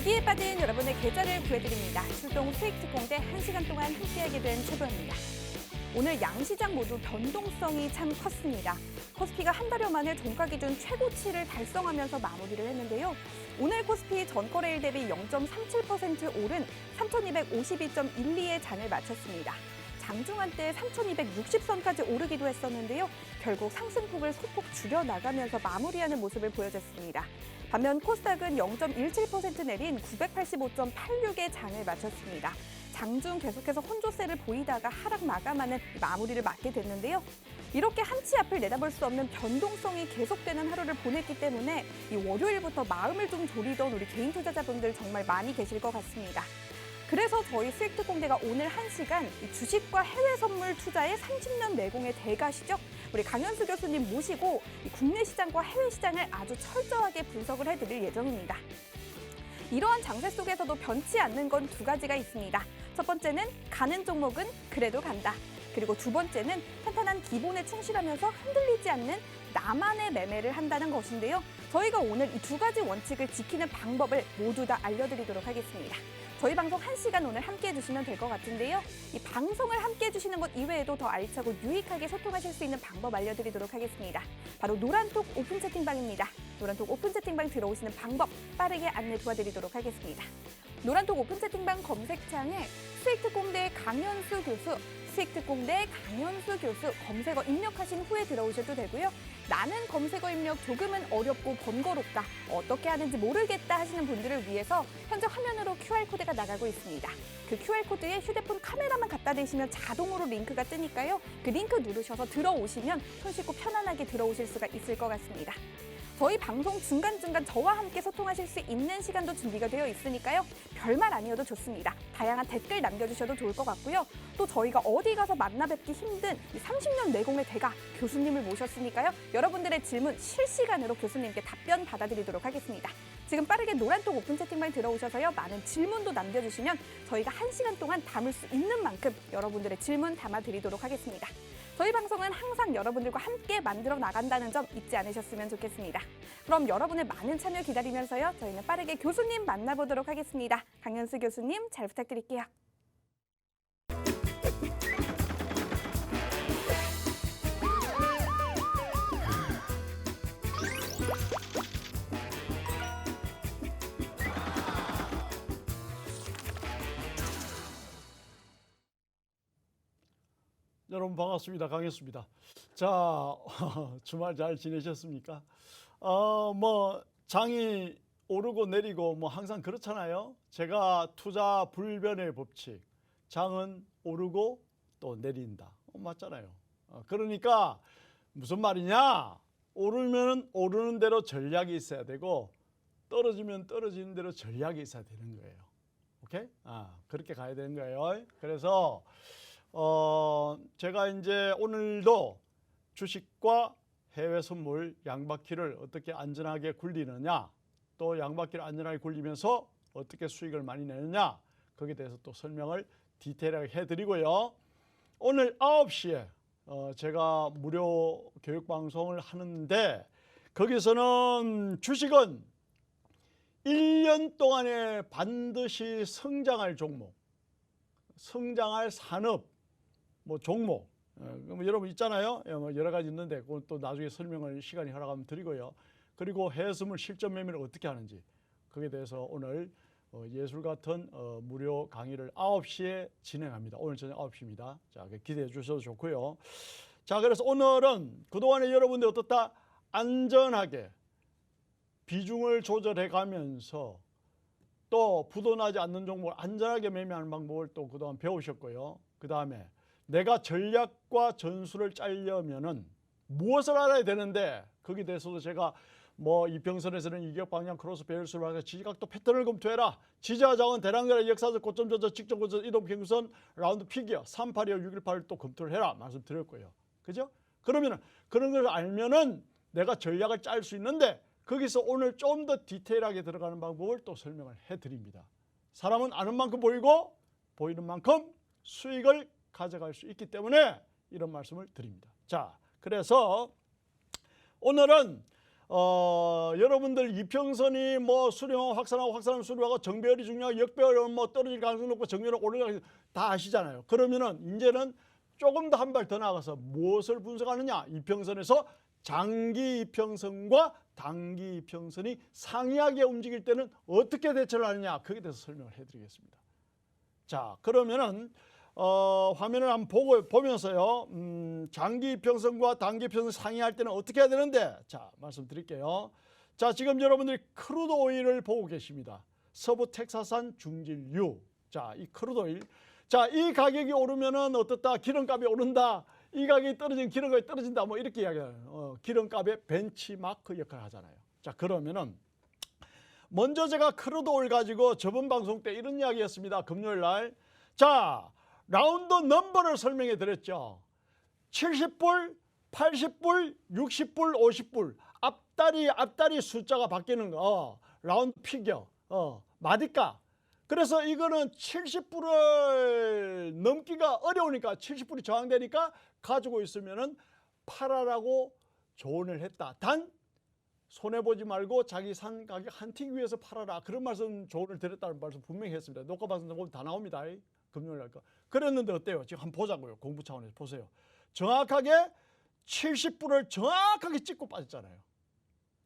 위기에 빠진 여러분의 계좌를 구해드립니다. 출동 수익 특공대 1시간 동안 함께하게 된 최도현입니다. 오늘 양시장 모두 변동성이 참 컸습니다. 코스피가 한 달여 만에 종가 기준 최고치를 달성하면서 마무리를 했는데요. 오늘 코스피 전거래일 대비 0.37% 오른 3,252.12의 장을 마쳤습니다. 장중한 때 3,260선까지 오르기도 했었는데요. 결국 상승폭을 소폭 줄여나가면서 마무리하는 모습을 보여줬습니다. 반면 코스닥은 0.17% 내린 985.86의 장을 마쳤습니다. 장중 계속해서 혼조세를 보이다가 하락 마감하는 마무리를 맞게 됐는데요. 이렇게 한치 앞을 내다볼 수 없는 변동성이 계속되는 하루를 보냈기 때문에 이 월요일부터 마음을 좀 졸이던 우리 개인 투자자분들 정말 많이 계실 것 같습니다. 그래서 저희 수익특공대가 오늘 1시간 주식과 해외 선물 투자의 30년 내공의 대가시죠. 우리 강현수 교수님 모시고 국내 시장과 해외 시장을 아주 철저하게 분석을 해드릴 예정입니다. 이러한 장세 속에서도 변치 않는 건 두 가지가 있습니다. 첫 번째는 가는 종목은 그래도 간다. 그리고 두 번째는 탄탄한 기본에 충실하면서 흔들리지 않는 나만의 매매를 한다는 것인데요. 저희가 오늘 이 두 가지 원칙을 지키는 방법을 모두 다 알려드리도록 하겠습니다. 저희 방송 1시간 오늘 함께해 주시면 될 것 같은데요. 이 방송을 함께해 주시는 것 이외에도 더 알차고 유익하게 소통하실 수 있는 방법 알려드리도록 하겠습니다. 바로 노란톡 오픈 채팅방입니다. 노란톡 오픈 채팅방 들어오시는 방법 빠르게 안내 도와드리도록 하겠습니다. 노란톡 오픈 채팅방 검색창에 수익특공대 강현수 교수, 수익특공대 강현수 교수 검색어 입력하신 후에 들어오셔도 되고요. 나는 검색어 입력 조금은 어렵고 번거롭다, 어떻게 하는지 모르겠다 하시는 분들을 위해서 현재 화면으로 QR코드가 나가고 있습니다. 그 QR코드에 휴대폰 카메라만 갖다 대시면 자동으로 링크가 뜨니까요. 그 링크 누르셔서 들어오시면 손쉽고 편안하게 들어오실 수가 있을 것 같습니다. 저희 방송 중간중간 저와 함께 소통하실 수 있는 시간도 준비가 되어 있으니까요. 별말 아니어도 좋습니다. 다양한 댓글 남겨주셔도 좋을 것 같고요. 또 저희가 어디 가서 만나 뵙기 힘든 30년 내공의 대가 교수님을 모셨으니까요. 여러분들의 질문 실시간으로 교수님께 답변 받아드리도록 하겠습니다. 지금 빠르게 노란톡 오픈 채팅방 들어오셔서요. 많은 질문도 남겨주시면 저희가 1시간 동안 담을 수 있는 만큼 여러분들의 질문 담아드리도록 하겠습니다. 저희 방송은 항상 여러분들과 함께 만들어 나간다는 점 잊지 않으셨으면 좋겠습니다. 그럼 여러분의 많은 참여 기다리면서요. 저희는 빠르게 교수님 만나보도록 하겠습니다. 강현수 교수님 잘 부탁드릴게요. 여러분 반갑습니다. 강현수입니다. 자, 주말 잘 지내셨습니까? 뭐 장이 오르고 내리고 뭐 항상 그렇잖아요. 제가 투자 불변의 법칙, 장은 오르고 또 내린다. 맞잖아요. 그러니까 무슨 말이냐? 오르면 오르는 대로 전략이 있어야 되고 떨어지면 떨어지는 대로 전략이 있어야 되는 거예요. 오케이? 그렇게 가야 되는 거예요. 그래서 제가 이제 오늘도 주식과 해외 선물 양바퀴를 어떻게 안전하게 굴리느냐, 또 양바퀴를 안전하게 굴리면서 어떻게 수익을 많이 내느냐, 거기에 대해서 또 설명을 디테일하게 해드리고요. 오늘 9시에 제가 무료 교육 방송을 하는데 거기서는 주식은 1년 동안에 반드시 성장할 종목, 성장할 산업, 뭐 종목, 여러분 있잖아요. 여러 가지 있는데 그건 또 나중에 설명을 시간이 허락하면 드리고요. 그리고 해외선물 실전 매매를 어떻게 하는지 거기에 대해서 오늘 예술 같은 무료 강의를 9시에 진행합니다. 오늘 저녁 9시입니다. 자, 기대해 주셔도 좋고요. 자, 그래서 오늘은 그동안에 여러분들 어떻다? 안전하게 비중을 조절해 가면서 또 부도나지 않는 종목을 안전하게 매매하는 방법을 또 그동안 배우셨고요. 그 다음에 내가 전략과 전술을 짜려면은 무엇을 알아야 되는데 거기에 대해서도 제가 뭐 이평선에서는 이격 방향 크로스 배열수를 하고 지지각도 패턴을 검토해라. 지지와 저항은 대량결의 역사적 고점 조절, 직전 고점, 이동 평선, 라운드 피기어, 382와 618을 또 검토를 해라 말씀드렸고요. 그죠? 그러면은 그런 걸 알면은 내가 전략을 짤 수 있는데 거기서 오늘 좀 더 디테일하게 들어가는 방법을 또 설명을 해드립니다. 사람은 아는 만큼 보이고 보이는 만큼 수익을 가져갈 수 있기 때문에 이런 말씀을 드립니다. 자, 그래서 오늘은 여러분들 이평선이 뭐 수렴하고 확산하면 수렴하고 정배열이 중요하고 역배열은 뭐 떨어질 가능성이 높고 정배열은 오를 가능성이 다 아시잖아요. 그러면은 이제는 조금 더 한 발 더 나가서 무엇을 분석하느냐? 이평선에서 장기 이평선과 단기 이평선이 상이하게 움직일 때는 어떻게 대처를 하느냐? 거기에 대해서 설명을 해드리겠습니다. 자, 그러면은 화면을 한번 보면서요. 장기 이평선과 단기 이평선 상이할 때는 어떻게 해야 되는데? 자, 말씀드릴게요. 자, 지금 여러분들이 크루드 오일을 보고 계십니다. 서부 텍사스산 중진유. 자, 이 크루드 오일. 자, 이 가격이 오르면은 어떻다? 기름값이 오른다. 이 가격이 떨어지면 기름값이 떨어진다. 뭐 이렇게 이야기해요. 기름값의 벤치마크 역할을 하잖아요. 자, 그러면은 먼저 제가 크루드 오일 가지고 저번 방송 때 이런 이야기였습니다. 금요일 날. 자, 라운드 넘버를 설명해 드렸죠. 70불, 80불, 60불, 50불. 앞다리 숫자가 바뀌는 거. 라운드 피겨. 마디가. 그래서 이거는 70불을 넘기가 어려우니까 70불이 저항되니까 가지고 있으면은 팔아라고 조언을 했다. 단 손해보지 말고 자기 산 가격 한 틱 위에서 팔아라. 그런 말씀 조언을 드렸다는 말씀 분명히 했습니다. 녹화 방송 보면 다 나옵니다. 금요일 날 거. 그랬는데 어때요? 지금 한번 보자고요. 공부 차원에서 보세요. 정확하게 70불을 정확하게 찍고 빠졌잖아요.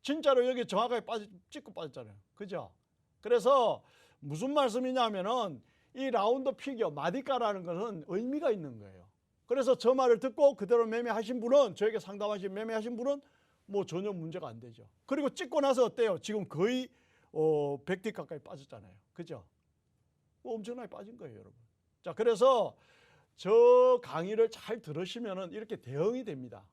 진짜로 여기 정확하게 찍고 빠졌잖아요. 그죠? 그래서 무슨 말씀이냐면은 이 라운드 피겨 마디가라는 것은 의미가 있는 거예요. 그래서 저 말을 듣고 그대로 매매하신 분은 저에게 상담하신 매매하신 분은 뭐 전혀 문제가 안 되죠. 그리고 찍고 나서 어때요? 지금 거의 100틱 가까이 빠졌잖아요. 그죠? 엄청나게 빠진 거예요, 여러분. 자, 그래서 저 강의를 잘 들으시면은 이렇게 대응이 됩니다.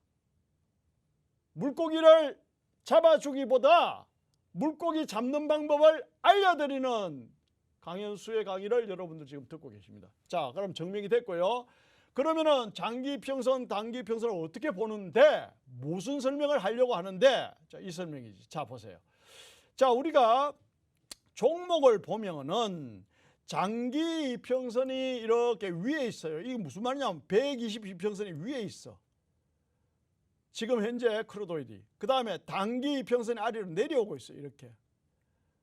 물고기를 잡아주기보다 물고기 잡는 방법을 알려드리는 강현수의 강의를 여러분들 지금 듣고 계십니다. 자, 그럼 증명이 됐고요. 그러면은 장기 평선, 단기 평선을 어떻게 보는데 무슨 설명을 하려고 하는데 자, 이 설명이지. 자, 보세요. 자, 우리가 종목을 보면은 장기 이평선이 이렇게 위에 있어요. 이게 무슨 말이냐면 122평선이 위에 있어. 지금 현재 크루드 오일이. 그 다음에 단기 이평선이 아래로 내려오고 있어요. 이렇게.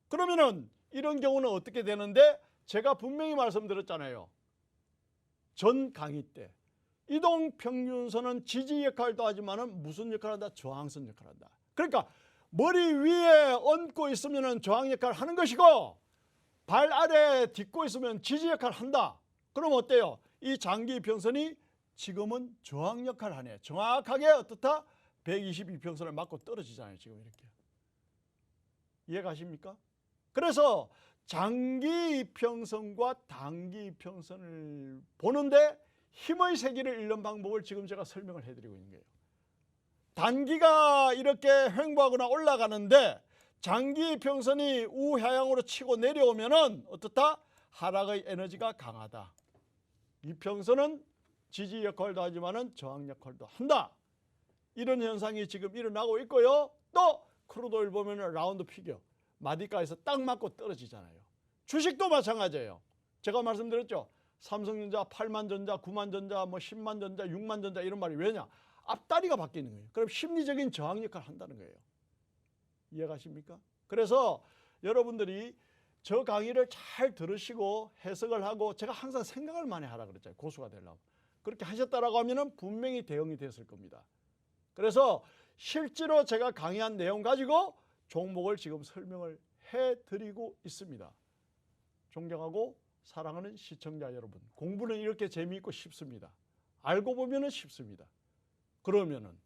그러면은 이런 경우는 어떻게 되는데 제가 분명히 말씀드렸잖아요. 전 강의 때. 이동평균선은 지지 역할도 하지만은 무슨 역할을 한다? 저항선 역할을 한다. 그러니까 머리 위에 얹고 있으면은 저항 역할을 하는 것이고 발 아래 딛고 있으면 지지 역할을 한다. 그럼 어때요? 이 장기 이평선이 지금은 저항 역할을 하네. 정확하게 어떻다? 122평선을 맞고 떨어지잖아요. 지금 이렇게. 이해가십니까? 그래서 장기 이평선과 단기 이평선을 보는데 힘의 세기를 잃는 방법을 지금 제가 설명을 해드리고 있는 거예요. 단기가 이렇게 횡보하거나 올라가는데 장기 이평선이 우하향으로 치고 내려오면은 어떻다? 하락의 에너지가 강하다. 이평선은 지지 역할도 하지만은 저항 역할도 한다. 이런 현상이 지금 일어나고 있고요. 또 크루드 오일 보면은 라운드 피겨. 마디가에서 딱 맞고 떨어지잖아요. 주식도 마찬가지예요. 제가 말씀드렸죠. 삼성전자, 8만전자, 9만전자, 뭐 10만전자, 6만전자 이런 말이 왜냐? 앞다리가 바뀌는 거예요. 그럼 심리적인 저항 역할을 한다는 거예요. 이해가십니까? 그래서 여러분들이 저 강의를 잘 들으시고 해석을 하고 제가 항상 생각을 많이 하라 그랬잖아요. 고수가 되려고. 그렇게 하셨다라고 하면은 분명히 대응이 됐을 겁니다. 그래서 실제로 제가 강의한 내용 가지고 종목을 지금 설명을 해드리고 있습니다. 존경하고 사랑하는 시청자 여러분, 공부는 이렇게 재미있고 쉽습니다. 알고 보면은 쉽습니다. 그러면은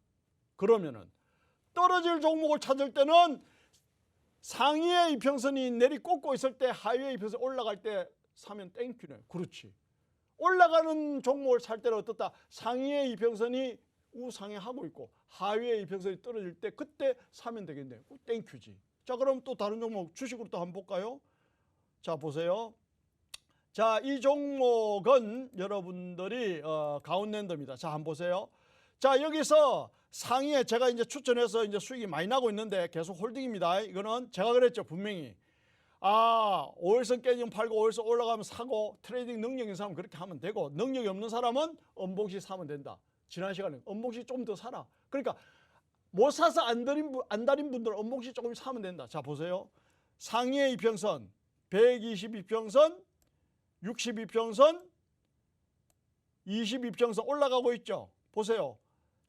떨어질 종목을 찾을 때는 상위의 이평선이 내리꽂고 있을 때 하위의 이평선이 올라갈 때 사면 땡큐네. 그렇지. 올라가는 종목을 살 때는 어떻다? 상위의 이평선이 우상향하고 있고 하위의 이평선이 떨어질 때 그때 사면 되겠네. 땡큐지. 자, 그럼 또 다른 종목 주식으로 또 한번 볼까요? 자, 보세요. 자, 이 종목은 여러분들이 가운랜더입니다. 자, 한번 보세요. 자, 여기서 상위에 제가 이제 추천해서 이제 수익이 많이 나고 있는데 계속 홀딩입니다. 이거는 제가 그랬죠. 분명히. 5일선 깨지면 팔고 5일선 올라가면 사고 트레이딩 능력 있는 사람은 그렇게 하면 되고 능력이 없는 사람은 엄봉시 사면 된다. 지난 시간에 엄봉시 좀 더 사라. 그러니까 못 사서 안 달인 분들은 엄봉씩 조금 사면 된다. 자, 보세요. 상위의 이평선 122평선, 62평선, 22평선 올라가고 있죠. 보세요.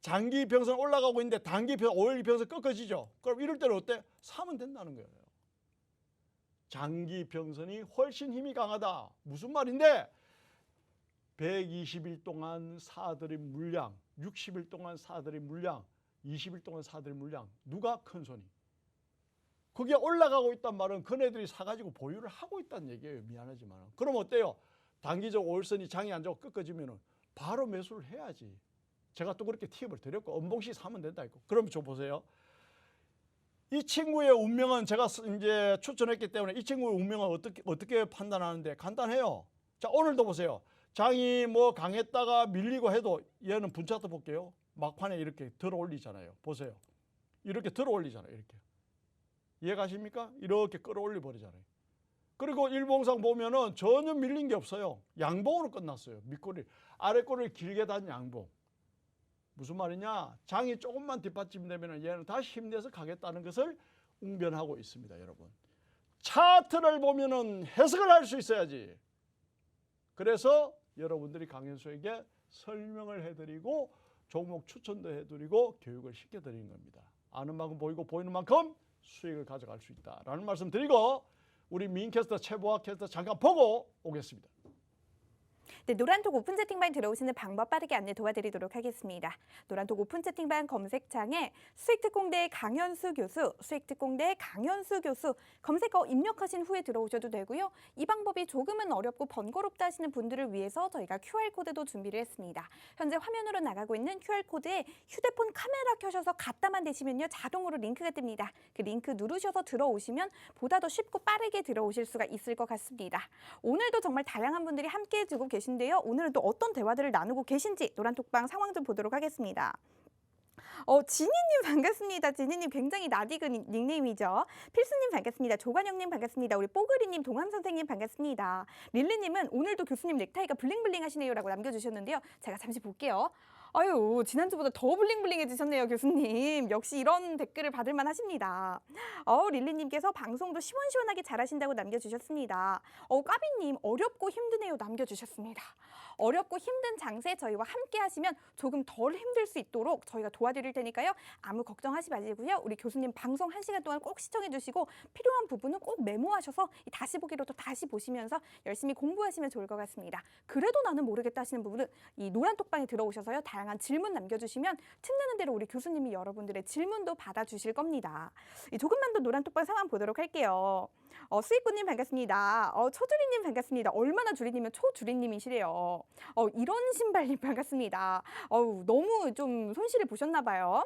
장기 이평선 올라가고 있는데 단기 이평선, 5일 이평선 꺾어지죠. 그럼 이럴 때는 어때? 사면 된다는 거예요. 장기 이평선이 훨씬 힘이 강하다. 무슨 말인데? 120일 동안 사들인 물량, 60일 동안 사들인 물량, 20일 동안 사들인 물량, 누가 큰 손이? 그게 올라가고 있단 말은 그네들이 사가지고 보유를 하고 있다는 얘기예요. 미안하지만. 그럼 어때요? 단기적 5일선이 장이 안 좋고 꺾어지면 바로 매수를 해야지. 제가 또 그렇게 팁을 드렸고 엄봉시 사면 된다 했고. 그럼 저 보세요. 이 친구의 운명은 제가 이제 추천했기 때문에 이 친구의 운명은 어떻게 판단하는데 간단해요. 자, 오늘도 보세요. 장이 뭐 강했다가 밀리고 해도 얘는 분차트 볼게요. 막판에 이렇게 들어 올리잖아요. 보세요. 이렇게 들어 올리잖아요. 이렇게. 이해가십니까? 이렇게 끌어올려 버리잖아요. 그리고 일봉상 보면은 전혀 밀린 게 없어요. 양봉으로 끝났어요. 밑꼬리, 아랫꼬리를 길게 단 양봉. 무슨 말이냐? 장이 조금만 뒷받침되면 얘는 다시 힘내서 가겠다는 것을 웅변하고 있습니다, 여러분. 차트를 보면은 해석을 할 수 있어야지. 그래서 여러분들이 강현수에게 설명을 해드리고 종목 추천도 해드리고 교육을 시켜드리는 겁니다. 아는 만큼 보이고 보이는 만큼 수익을 가져갈 수 있다라는 말씀 드리고 우리 민캐스터 최보아 캐스터 잠깐 보고 오겠습니다. 네, 노란톡 오픈 채팅방 들어오시는 방법 빠르게 안내 도와드리도록 하겠습니다. 노란톡 오픈 채팅방 검색창에 수익특공대 강현수 교수, 수익특공대 강현수 교수 검색어 입력하신 후에 들어오셔도 되고요. 이 방법이 조금은 어렵고 번거롭다 하시는 분들을 위해서 저희가 QR코드도 준비를 했습니다. 현재 화면으로 나가고 있는 QR코드에 휴대폰 카메라 켜셔서 갖다만 대시면요. 자동으로 링크가 뜹니다. 그 링크 누르셔서 들어오시면 보다 더 쉽고 빠르게 들어오실 수가 있을 것 같습니다. 오늘도 정말 다양한 분들이 함께 해주고 계신데요. 오늘은 또 어떤 대화들을 나누고 계신지 노란톡방 상황 좀 보도록 하겠습니다. 지니님 반갑습니다. 지니님 굉장히 낯익은 닉네임이죠. 필수님 반갑습니다. 조관영님 반갑습니다. 우리 뽀글이님, 동암선생님 반갑습니다. 릴리님은 오늘도 교수님 넥타이가 블링블링 하시네요 라고 남겨주셨는데요. 제가 잠시 볼게요. 아유, 지난주보다 더 블링블링해지셨네요, 교수님. 역시 이런 댓글을 받을만 하십니다. 릴리님께서 방송도 시원시원하게 잘하신다고 남겨주셨습니다. 까비님, 어렵고 힘드네요 남겨주셨습니다. 어렵고 힘든 장세 저희와 함께 하시면 조금 덜 힘들 수 있도록 저희가 도와드릴 테니까요. 아무 걱정하지 마시고요. 우리 교수님 방송 1시간 동안 꼭 시청해 주시고 필요한 부분은 꼭 메모하셔서 다시 보기로 또 다시 보시면서 열심히 공부하시면 좋을 것 같습니다. 그래도 나는 모르겠다 하시는 부분은 이 노란톡방에 들어오셔서요. 다양한 질문 남겨주시면 틈나는 대로 우리 교수님이 여러분들의 질문도 받아주실 겁니다. 조금만 더 노란톡방 상황 보도록 할게요. 수익구님 반갑습니다. 초주리님 반갑습니다. 얼마나 주리님은 초주리님이시래요. 이런 신발님 반갑습니다. 너무 좀 손실을 보셨나 봐요.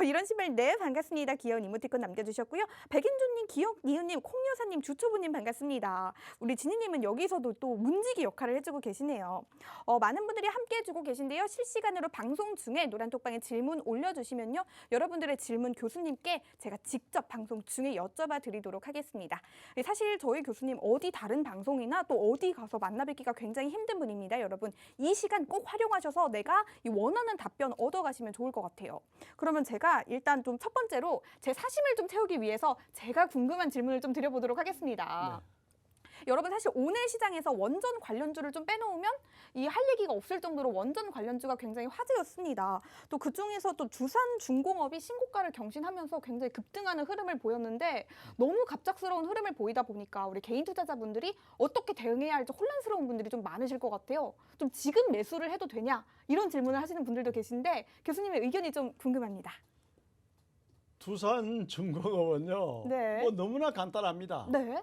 이런 신발 네 반갑습니다. 귀여운 이모티콘 남겨주셨고요. 백인주님, 기억니은님, 콩여사님, 주초부님 반갑습니다. 우리 지니님은 여기서도 또 문지기 역할을 해주고 계시네요. 많은 분들이 함께 해주고 계신데요. 실시간으로 방송 중에 노란톡방에 질문 올려주시면요. 여러분들의 질문 교수님께 제가 직접 방송 중에 여쭤봐 드리도록 하겠습니다. 사실 저희 교수님 어디 다른 방송이나 또 어디 가서 만나 뵙기가 굉장히 힘든 분입니다. 여러분 이 시간 꼭 활용하셔서 내가 이 원하는 답변 얻어가시면 좋을 것 같아요. 그러면 제가 일단 좀 첫 번째로 제 사심을 좀 채우기 위해서 제가 궁금한 질문을 좀 드려보도록 하겠습니다. 네. 여러분 사실 오늘 시장에서 원전 관련주를 좀 빼놓으면 이 할 얘기가 없을 정도로 원전 관련주가 굉장히 화제였습니다. 또 그중에서 또 두산중공업이 신고가를 경신하면서 굉장히 급등하는 흐름을 보였는데 너무 갑작스러운 흐름을 보이다 보니까 우리 개인 투자자분들이 어떻게 대응해야 할지 혼란스러운 분들이 좀 많으실 것 같아요. 좀 지금 매수를 해도 되냐 이런 질문을 하시는 분들도 계신데 교수님의 의견이 좀 궁금합니다. 두산중공업은요. 네. 뭐 너무나 간단합니다. 네.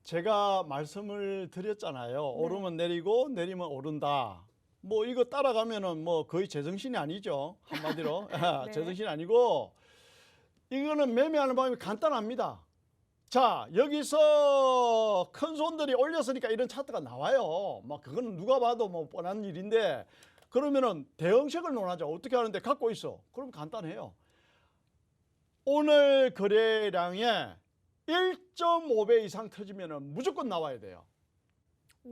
제가 말씀을 드렸잖아요. 네. 오르면 내리고 내리면 오른다. 뭐 이거 따라가면은 뭐 거의 제정신이 아니죠. 한마디로. 네. 제정신이 아니고 이거는 매매하는 방법이 간단합니다. 자, 여기서 큰 손들이 올렸으니까 이런 차트가 나와요. 막 그거는 누가 봐도 뭐 뻔한 일인데 그러면은 대응책을 논하자. 어떻게 하는데 갖고 있어. 그럼 간단해요. 오늘 거래량에 1.5배 이상 터지면은 무조건 나와야 돼요.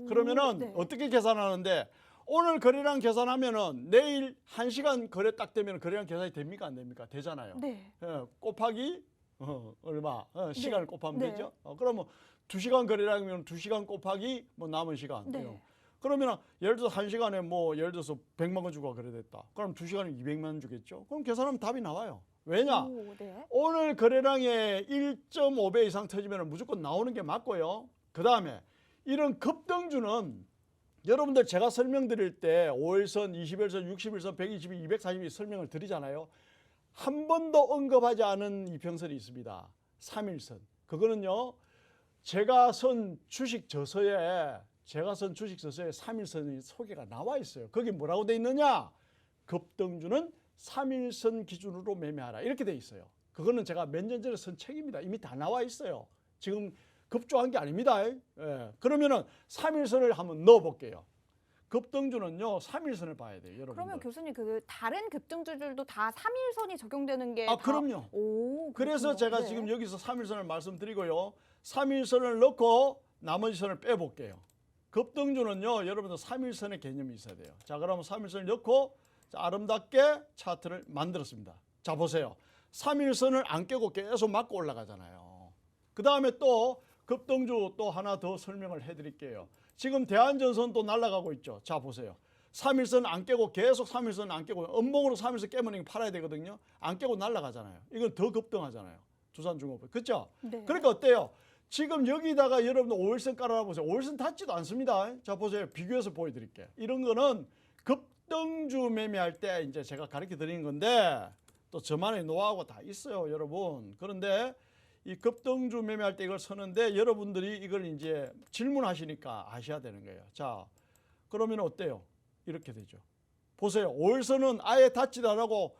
그러면은 네. 어떻게 계산하는데 오늘 거래량 계산하면은 내일 1시간 거래 딱 되면 거래량 계산이 됩니까 안 됩니까? 되잖아요. 네. 곱하기 얼마? 시간을 곱하면 네. 되죠. 그러면 2시간 거래량이면 2시간 곱하기 뭐 남은 시간. 네. 그러면 예를 들어서 1시간에 뭐 예를 들어서 100만 원 주고 거래됐다. 그럼 2시간에 200만 원 주겠죠. 그럼 계산하면 답이 나와요. 왜냐? 오, 네. 오늘 거래량의 1.5배 이상 터지면 무조건 나오는 게 맞고요. 그 다음에 이런 급등주는 여러분들 제가 설명드릴 때 5일선, 20일선, 60일선, 120일, 240일 설명을 드리잖아요. 한 번도 언급하지 않은 이평선이 있습니다. 3일선. 그거는요. 제가 쓴 주식 저서에 3일선의 소개가 나와 있어요. 거기 뭐라고 돼 있느냐? 급등주는 3일선 기준으로 매매하라. 이렇게 돼 있어요. 그거는 제가 몇 년 전에 쓴 책입니다. 이미 다 나와 있어요. 지금 급조한 게 아닙니다. 그러면은 3일선을 한번 넣어 볼게요. 급등주는요. 3일선을 봐야 돼요, 여러분. 그러면 교수님 그 다른 급등주들도 다 3일선이 적용되는 게 그럼요. 오, 그래서 그렇군요. 제가 네. 지금 여기서 3일선을 말씀드리고요. 3일선을 넣고 나머지 선을 빼 볼게요. 급등주는요. 여러분들 3일선의 개념이 있어야 돼요. 자, 그러면 3일선을 넣고 자, 아름답게 차트를 만들었습니다. 자, 보세요. 3일선을 안 깨고 계속 맞고 올라가잖아요. 그 다음에 또 급등주 또 하나 더 설명을 해드릴게요. 지금 대한전선 또 날아가고 있죠. 자, 보세요. 3일선 안 깨고 계속 3일선 안 깨고 음봉으로 3일선 깨면 이거 팔아야 되거든요. 안 깨고 날아가잖아요. 이건 더 급등하잖아요. 두산중공업. 그렇죠? 네. 그러니까 어때요? 지금 여기다가 여러분들 5일선 깔아라 보세요. 5일선 닿지도 않습니다. 자, 보세요. 비교해서 보여드릴게요. 이런 거는 급등주 매매할 때 이제 제가 가르쳐 드리는 건데 또 저만의 노하우가 다 있어요, 여러분. 그런데 이 급등주 매매할 때 이걸 쓰는데 여러분들이 이걸 이제 질문하시니까 아셔야 되는 거예요. 자, 그러면 어때요? 이렇게 되죠. 보세요. 5일선은 아예 닿지도 안 하고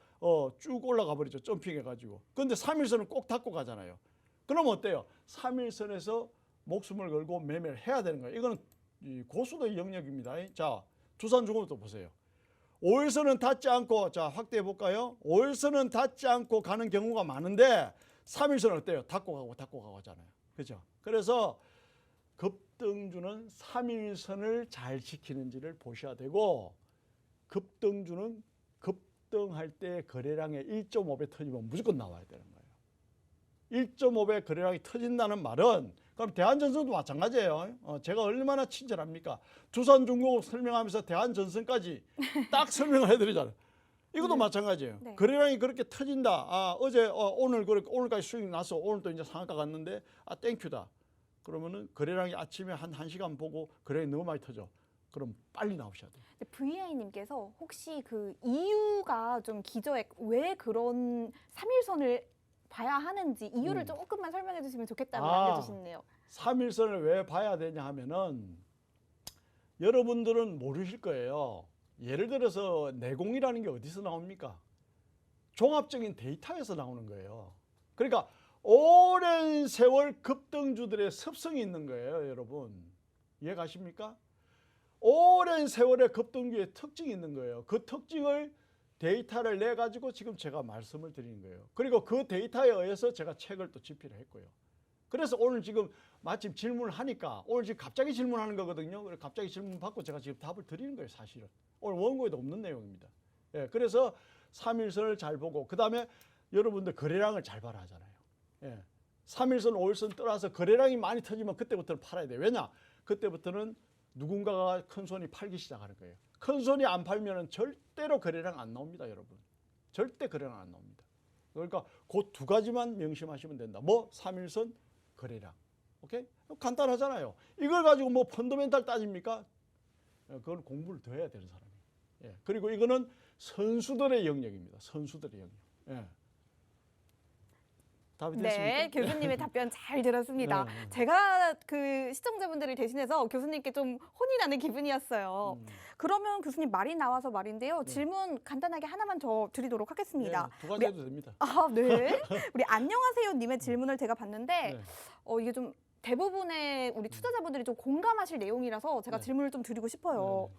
쭉 올라가 버리죠. 점핑해가지고. 그런데 3일선은 꼭 닿고 가잖아요. 그러면 어때요? 3일선에서 목숨을 걸고 매매를 해야 되는 거예요. 이거는 이 고수도의 영역입니다. 자, 두산중공업도 보세요. 5일선은 닿지 않고, 자, 확대해 볼까요? 5일선은 닿지 않고 가는 경우가 많은데 3일선은 어때요? 닿고 가고 하잖아요. 그죠? 그래서 급등주는 3일선을 잘 지키는지를 보셔야 되고 급등주는 급등할 때 거래량의 1.5배 터지면 무조건 나와야 되는 거예요. 1.5배 거래량이 터진다는 말은 그럼 대한전선도 마찬가지예요. 제가 얼마나 친절합니까? 두산중공업 설명하면서 대한전선까지 딱 설명을 해드리잖아요. 이것도 마찬가지예요. 네. 거래량이 그렇게 터진다. 오늘까지 수익 났어. 오늘 또 이제 상한가 갔는데 땡큐다. 그러면은 거래량이 아침에 한 1시간 보고 거래량이 너무 많이 터져. 그럼 빨리 나오셔야 돼요. VI님께서 혹시 그 이유가 좀 기저에 왜 그런 3일선을 봐야 하는지 이유를 조금만 설명해 주시면 좋겠다고 남겨주시네요. 3일선을 왜 봐야 되냐 하면은 여러분들은 모르실 거예요. 예를 들어서 내공이라는 게 어디서 나옵니까? 종합적인 데이터에서 나오는 거예요. 그러니까 오랜 세월 급등주들의 습성이 있는 거예요, 여러분. 이해 가십니까? 오랜 세월의 급등주의 특징이 있는 거예요. 그 특징을 데이터를 내 가지고 지금 제가 말씀을 드리는 거예요. 그리고 그 데이터에 의해서 제가 책을 또 집필을 했고요. 그래서 오늘 지금 마침 질문을 하니까 오늘 지금 갑자기 질문하는 거거든요. 그래서 갑자기 질문 받고 제가 지금 답을 드리는 거예요, 사실은. 오늘 원고에도 없는 내용입니다. 예, 그래서 3일선을 잘 보고 그다음에 여러분들 거래량을 잘 봐라 하잖아요. 예. 3일선, 5일선 떠나서 거래량이 많이 터지면 그때부터는 팔아야 돼요. 왜냐? 그때부터는 누군가가 큰 손이 팔기 시작하는 거예요. 큰 손이 안 팔면은 절대로 거래량 안 나옵니다, 여러분. 절대 거래량 안 나옵니다. 그러니까 그 두 가지만 명심하시면 된다. 뭐 3일선 거래량. 오케이? 간단하잖아요. 이걸 가지고 뭐 펀더멘탈 따집니까? 그건 공부를 더 해야 되는 사람이에요. 예. 그리고 이거는 선수들의 영역입니다. 선수들의 영역. 예. 답이 됐습니까? 네, 교수님의 답변 잘 들었습니다. 네. 제가 그 시청자분들을 대신해서 교수님께 좀 혼이 나는 기분이었어요. 그러면 교수님 말이 나와서 말인데요. 질문 간단하게 하나만 더 드리도록 하겠습니다. 두 가지 해도 됩니다. 네. 우리 안녕하세요 님의 질문을 제가 봤는데 네. 이게 좀 대부분의 우리 투자자분들이 좀 공감하실 내용이라서 제가 네. 질문을 좀 드리고 싶어요.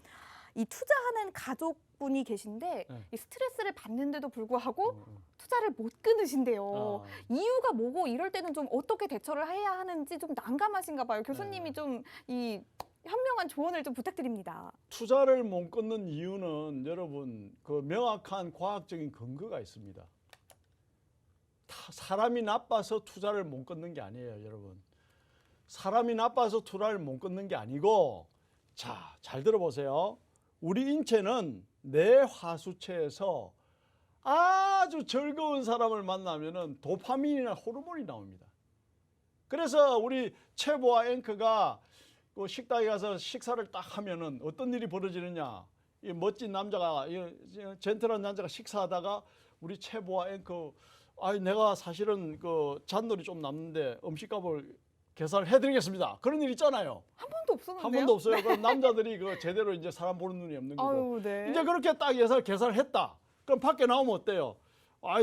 이 투자하는 가족분이 계신데 네. 이 스트레스를 받는데도 불구하고 투자를 못 끊으신대요. 이유가 뭐고 이럴 때는 좀 어떻게 대처를 해야 하는지 좀 난감하신가 봐요. 교수님이 좀 이 현명한 조언을 좀 부탁드립니다. 투자를 못 끊는 이유는 여러분 그 명확한 과학적인 근거가 있습니다. 사람이 나빠서 투자를 못 끊는 게 아니에요, 여러분. 사람이 나빠서 투자를 못 끊는 게 아니고, 자, 잘 들어보세요. 우리 인체는 뇌하수체에서 아주 즐거운 사람을 만나면은 도파민이나 호르몬이 나옵니다. 그래서 우리 체보와 앵커가 그 식당에 가서 식사를 딱 하면은 어떤 일이 벌어지느냐. 이 멋진 남자가, 이 젠틀한 남자가 식사하다가 우리 체보와 앵커, 내가 사실은 그 잔돈이 좀 남는데 음식값을 계산을 해드리겠습니다. 그런 일 있잖아요. 한 번도 없었는데요? 한 번도 없어요. 그럼 남자들이 그 제대로 이제 사람 보는 눈이 없는 거고. 아유, 네. 이제 그렇게 딱 계산을 했다. 그럼 밖에 나오면 어때요?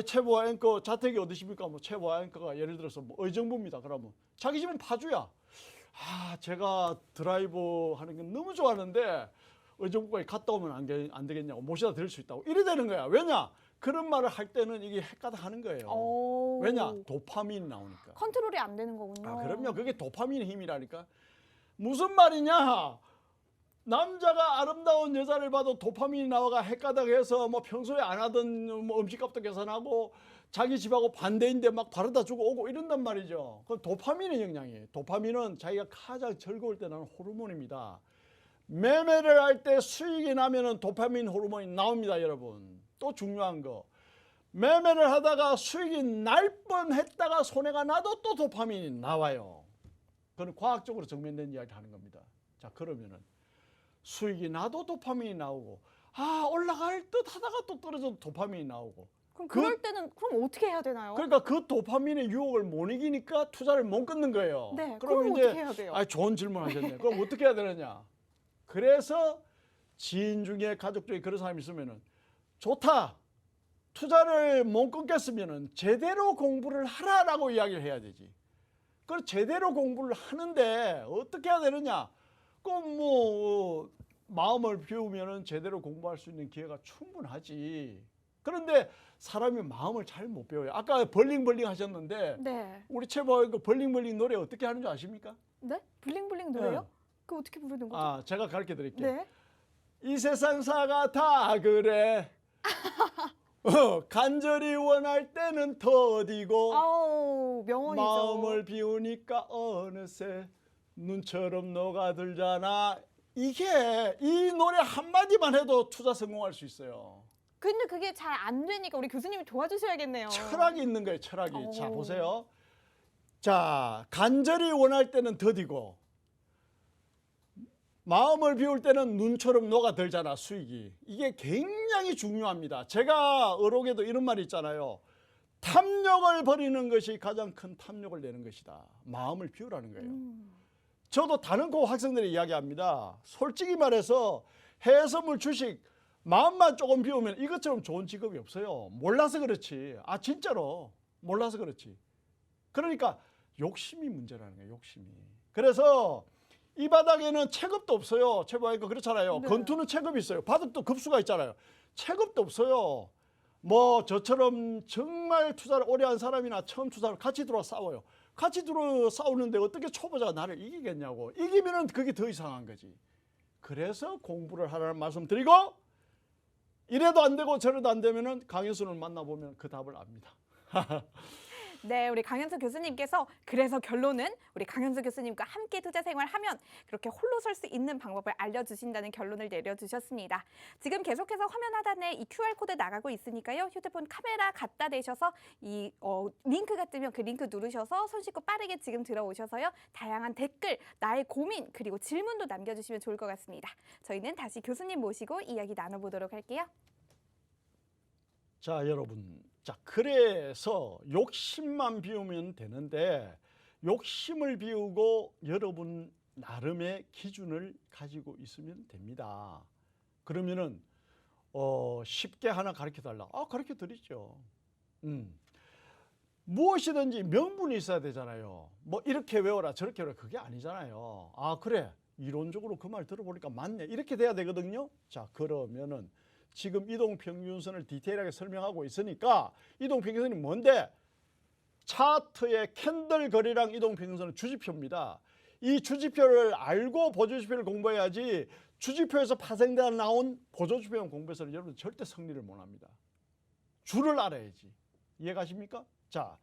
체보와 앵커 자택이 어디십니까? 뭐 체보와 앵커가 예를 들어서 뭐 의정부입니다. 그러면 자기 집은 파주야. 제가 드라이브 하는 건 너무 좋아하는데 의정부까지 갔다 오면 안 되겠냐고 모셔다 드릴 수 있다고 이래 되는 거야. 왜냐? 그런 말을 할 때는 이게 헷가닥하는 거예요. 오. 왜냐? 도파민이 나오니까. 컨트롤이 안 되는 거군요. 그럼요. 그게 도파민의 힘이라니까. 무슨 말이냐? 남자가 아름다운 여자를 봐도 도파민이 나와가 헷가닥해서 뭐 평소에 안 하던 뭐 음식값도 계산하고 자기 집하고 반대인데 막 바르다 주고 오고 이런단 말이죠. 그건 도파민의 영향이에요. 도파민은 자기가 가장 즐거울 때 나는 호르몬입니다. 매매를 할 때 수익이 나면은 도파민 호르몬이 나옵니다, 여러분. 또 중요한 거. 매매를 하다가 수익이 날 뻔했다가 손해가 나도 또 도파민이 나와요. 그건 과학적으로 증명된 이야기를 하는 겁니다. 자, 그러면은 수익이 나도 도파민이 나오고 올라갈 듯 하다가 또 떨어져도 도파민이 나오고 그럼 그럴 때는 그럼 어떻게 해야 되나요? 그러니까 그 도파민의 유혹을 못 이기니까 투자를 못 끊는 거예요. 네, 그럼 어떻게 해야 돼요? 좋은 질문 하셨네. 그럼 어떻게 해야 되느냐? 그래서 지인 중에 가족 중에 그런 사람이 있으면은 좋다. 투자를 못 끊겠으면은 제대로 공부를 하라라고 이야기를 해야 되지. 그걸 제대로 공부를 하는데 어떻게 해야 되느냐? 그럼 뭐 마음을 비우면은 제대로 공부할 수 있는 기회가 충분하지. 그런데 사람이 마음을 잘 못 배워요. 아까 벌링벌링 하셨는데 네. 우리 최보가 그 벌링벌링 노래 어떻게 하는 줄 아십니까? 네? 블링블링 노래요? 네. 그거 어떻게 부르는 거죠? 제가 가르쳐 드릴게요. 네. 이 세상사가 다 그래. 간절히 원할 때는 더디고 아우, 명언이죠. 마음을 비우니까 어느새 눈처럼 녹아들잖아. 이게 이 노래 한마디만 해도 투자 성공할 수 있어요. 근데 그게 잘 안 되니까 우리 교수님이 도와주셔야겠네요. 철학이 있는 거예요, 철학이. 오. 자, 보세요. 자, 간절히 원할 때는 더디고 마음을 비울 때는 눈처럼 녹아들잖아, 수익이. 이게 굉장히 중요합니다. 제가 어록에도 이런 말이 있잖아요. 탐욕을 버리는 것이 가장 큰 탐욕을 내는 것이다. 마음을 비우라는 거예요. 저도 다른 고 학생들이 이야기합니다. 솔직히 말해서 해외선물 주식 마음만 조금 비우면 이것처럼 좋은 직업이 없어요. 몰라서 그렇지. 진짜로 몰라서 그렇지. 그러니까 욕심이 문제라는 거예요. 욕심이. 그래서 이 바닥에는 체급도 없어요. 체부하니까 그렇잖아요. 네. 건투는 체급이 있어요. 바둑도 급수가 있잖아요. 체급도 없어요. 뭐 저처럼 정말 투자를 오래 한 사람이나 처음 투자를 같이 들어와 싸워요. 같이 들어 싸우는데 어떻게 초보자가 나를 이기겠냐고. 이기면은 그게 더 이상한 거지. 그래서 공부를 하라는 말씀 드리고 이래도 안 되고 저래도 안 되면은 강현수를 만나보면 그 답을 압니다. 네, 우리 강현수 교수님께서 그래서 결론은 우리 강현수 교수님과 함께 투자 생활하면 그렇게 홀로 설 수 있는 방법을 알려주신다는 결론을 내려주셨습니다. 지금 계속해서 화면 하단에 이 QR코드 나가고 있으니까요. 휴대폰 카메라 갖다 대셔서 이 링크가 뜨면 그 링크 누르셔서 손쉽고 빠르게 지금 들어오셔서요. 다양한 댓글, 나의 고민 그리고 질문도 남겨주시면 좋을 것 같습니다. 저희는 다시 교수님 모시고 이야기 나눠보도록 할게요. 자, 여러분. 자, 그래서 욕심만 비우면 되는데 욕심을 비우고 여러분 나름의 기준을 가지고 있으면 됩니다. 그러면은 쉽게 하나 가르쳐 달라. 가르쳐 드리죠. 무엇이든지 명분이 있어야 되잖아요. 뭐 이렇게 외워라 저렇게 외워라 그게 아니잖아요. 그래 이론적으로 그 말 들어보니까 맞네 이렇게 돼야 되거든요. 자, 그러면은 지금 이동평균선을 디테일하게 설명하고 있으니까 이동평균선이 뭔데? 차트의 캔들 거리랑 이동평균선은 주지표입니다. 이 주지표를 알고 보조지표를 공부해야지 주지표에서 파생되어 나온 보조지표만 공부해서는 여러분 절대 승리를 못합니다. 줄을 알아야지. 이해가십니까? 자,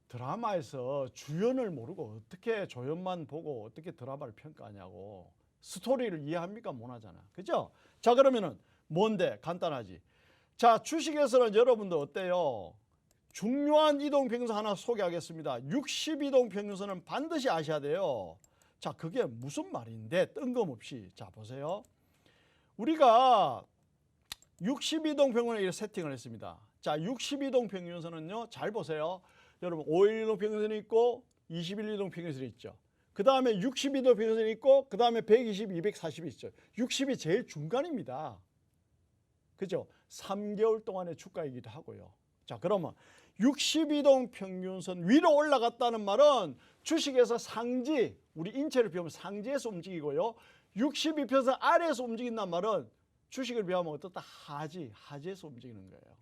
드라마에서 주연을 모르고 어떻게 조연만 보고 어떻게 드라마를 평가하냐고. 스토리를 이해합니까? 못하잖아. 그죠? 자, 그러면은 뭔데? 간단하지. 자, 주식에서는 여러분들 어때요? 중요한 이동평균선 하나 소개하겠습니다. 60이동평균선은 반드시 아셔야 돼요. 자, 그게 무슨 말인데 뜬금없이. 자, 보세요. 우리가 62동평균을 이렇게 세팅을 했습니다. 자, 62동평균선은요. 잘 보세요. 여러분 5일이동평균선이 있고 21이동평균선이 있죠. 그 다음에 62도평균선이 있고 그 다음에 120, 240이 있죠. 60이 제일 중간입니다. 그죠? 3개월 동안의 주가이기도 하고요. 자, 그러면 62동 평균선 위로 올라갔다는 말은 주식에서 상지, 우리 인체를 비하면 상지에서 움직이고요. 62평선 아래에서 움직인다는 말은 주식을 비하면 어떻다? 하지에서 움직이는 거예요.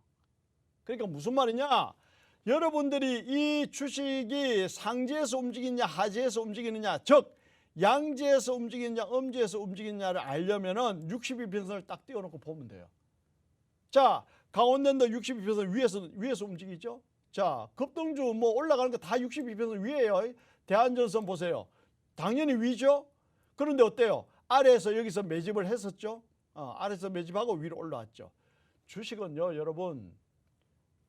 그러니까 무슨 말이냐? 여러분들이 이 주식이 상지에서 움직이냐 하지에서 움직이느냐, 즉 양지에서 움직이느냐 음지에서 움직이느냐를 알려면은 62평선을 딱 띄워놓고 보면 돼요. 자, 강원랜드 62평선 위에서 움직이죠. 자, 급등주 뭐 올라가는 거 다 62평선 위에요. 대한전선 보세요. 당연히 위죠. 그런데 어때요? 아래에서 여기서 매집을 했었죠. 아래에서 매집하고 위로 올라왔죠. 주식은요, 여러분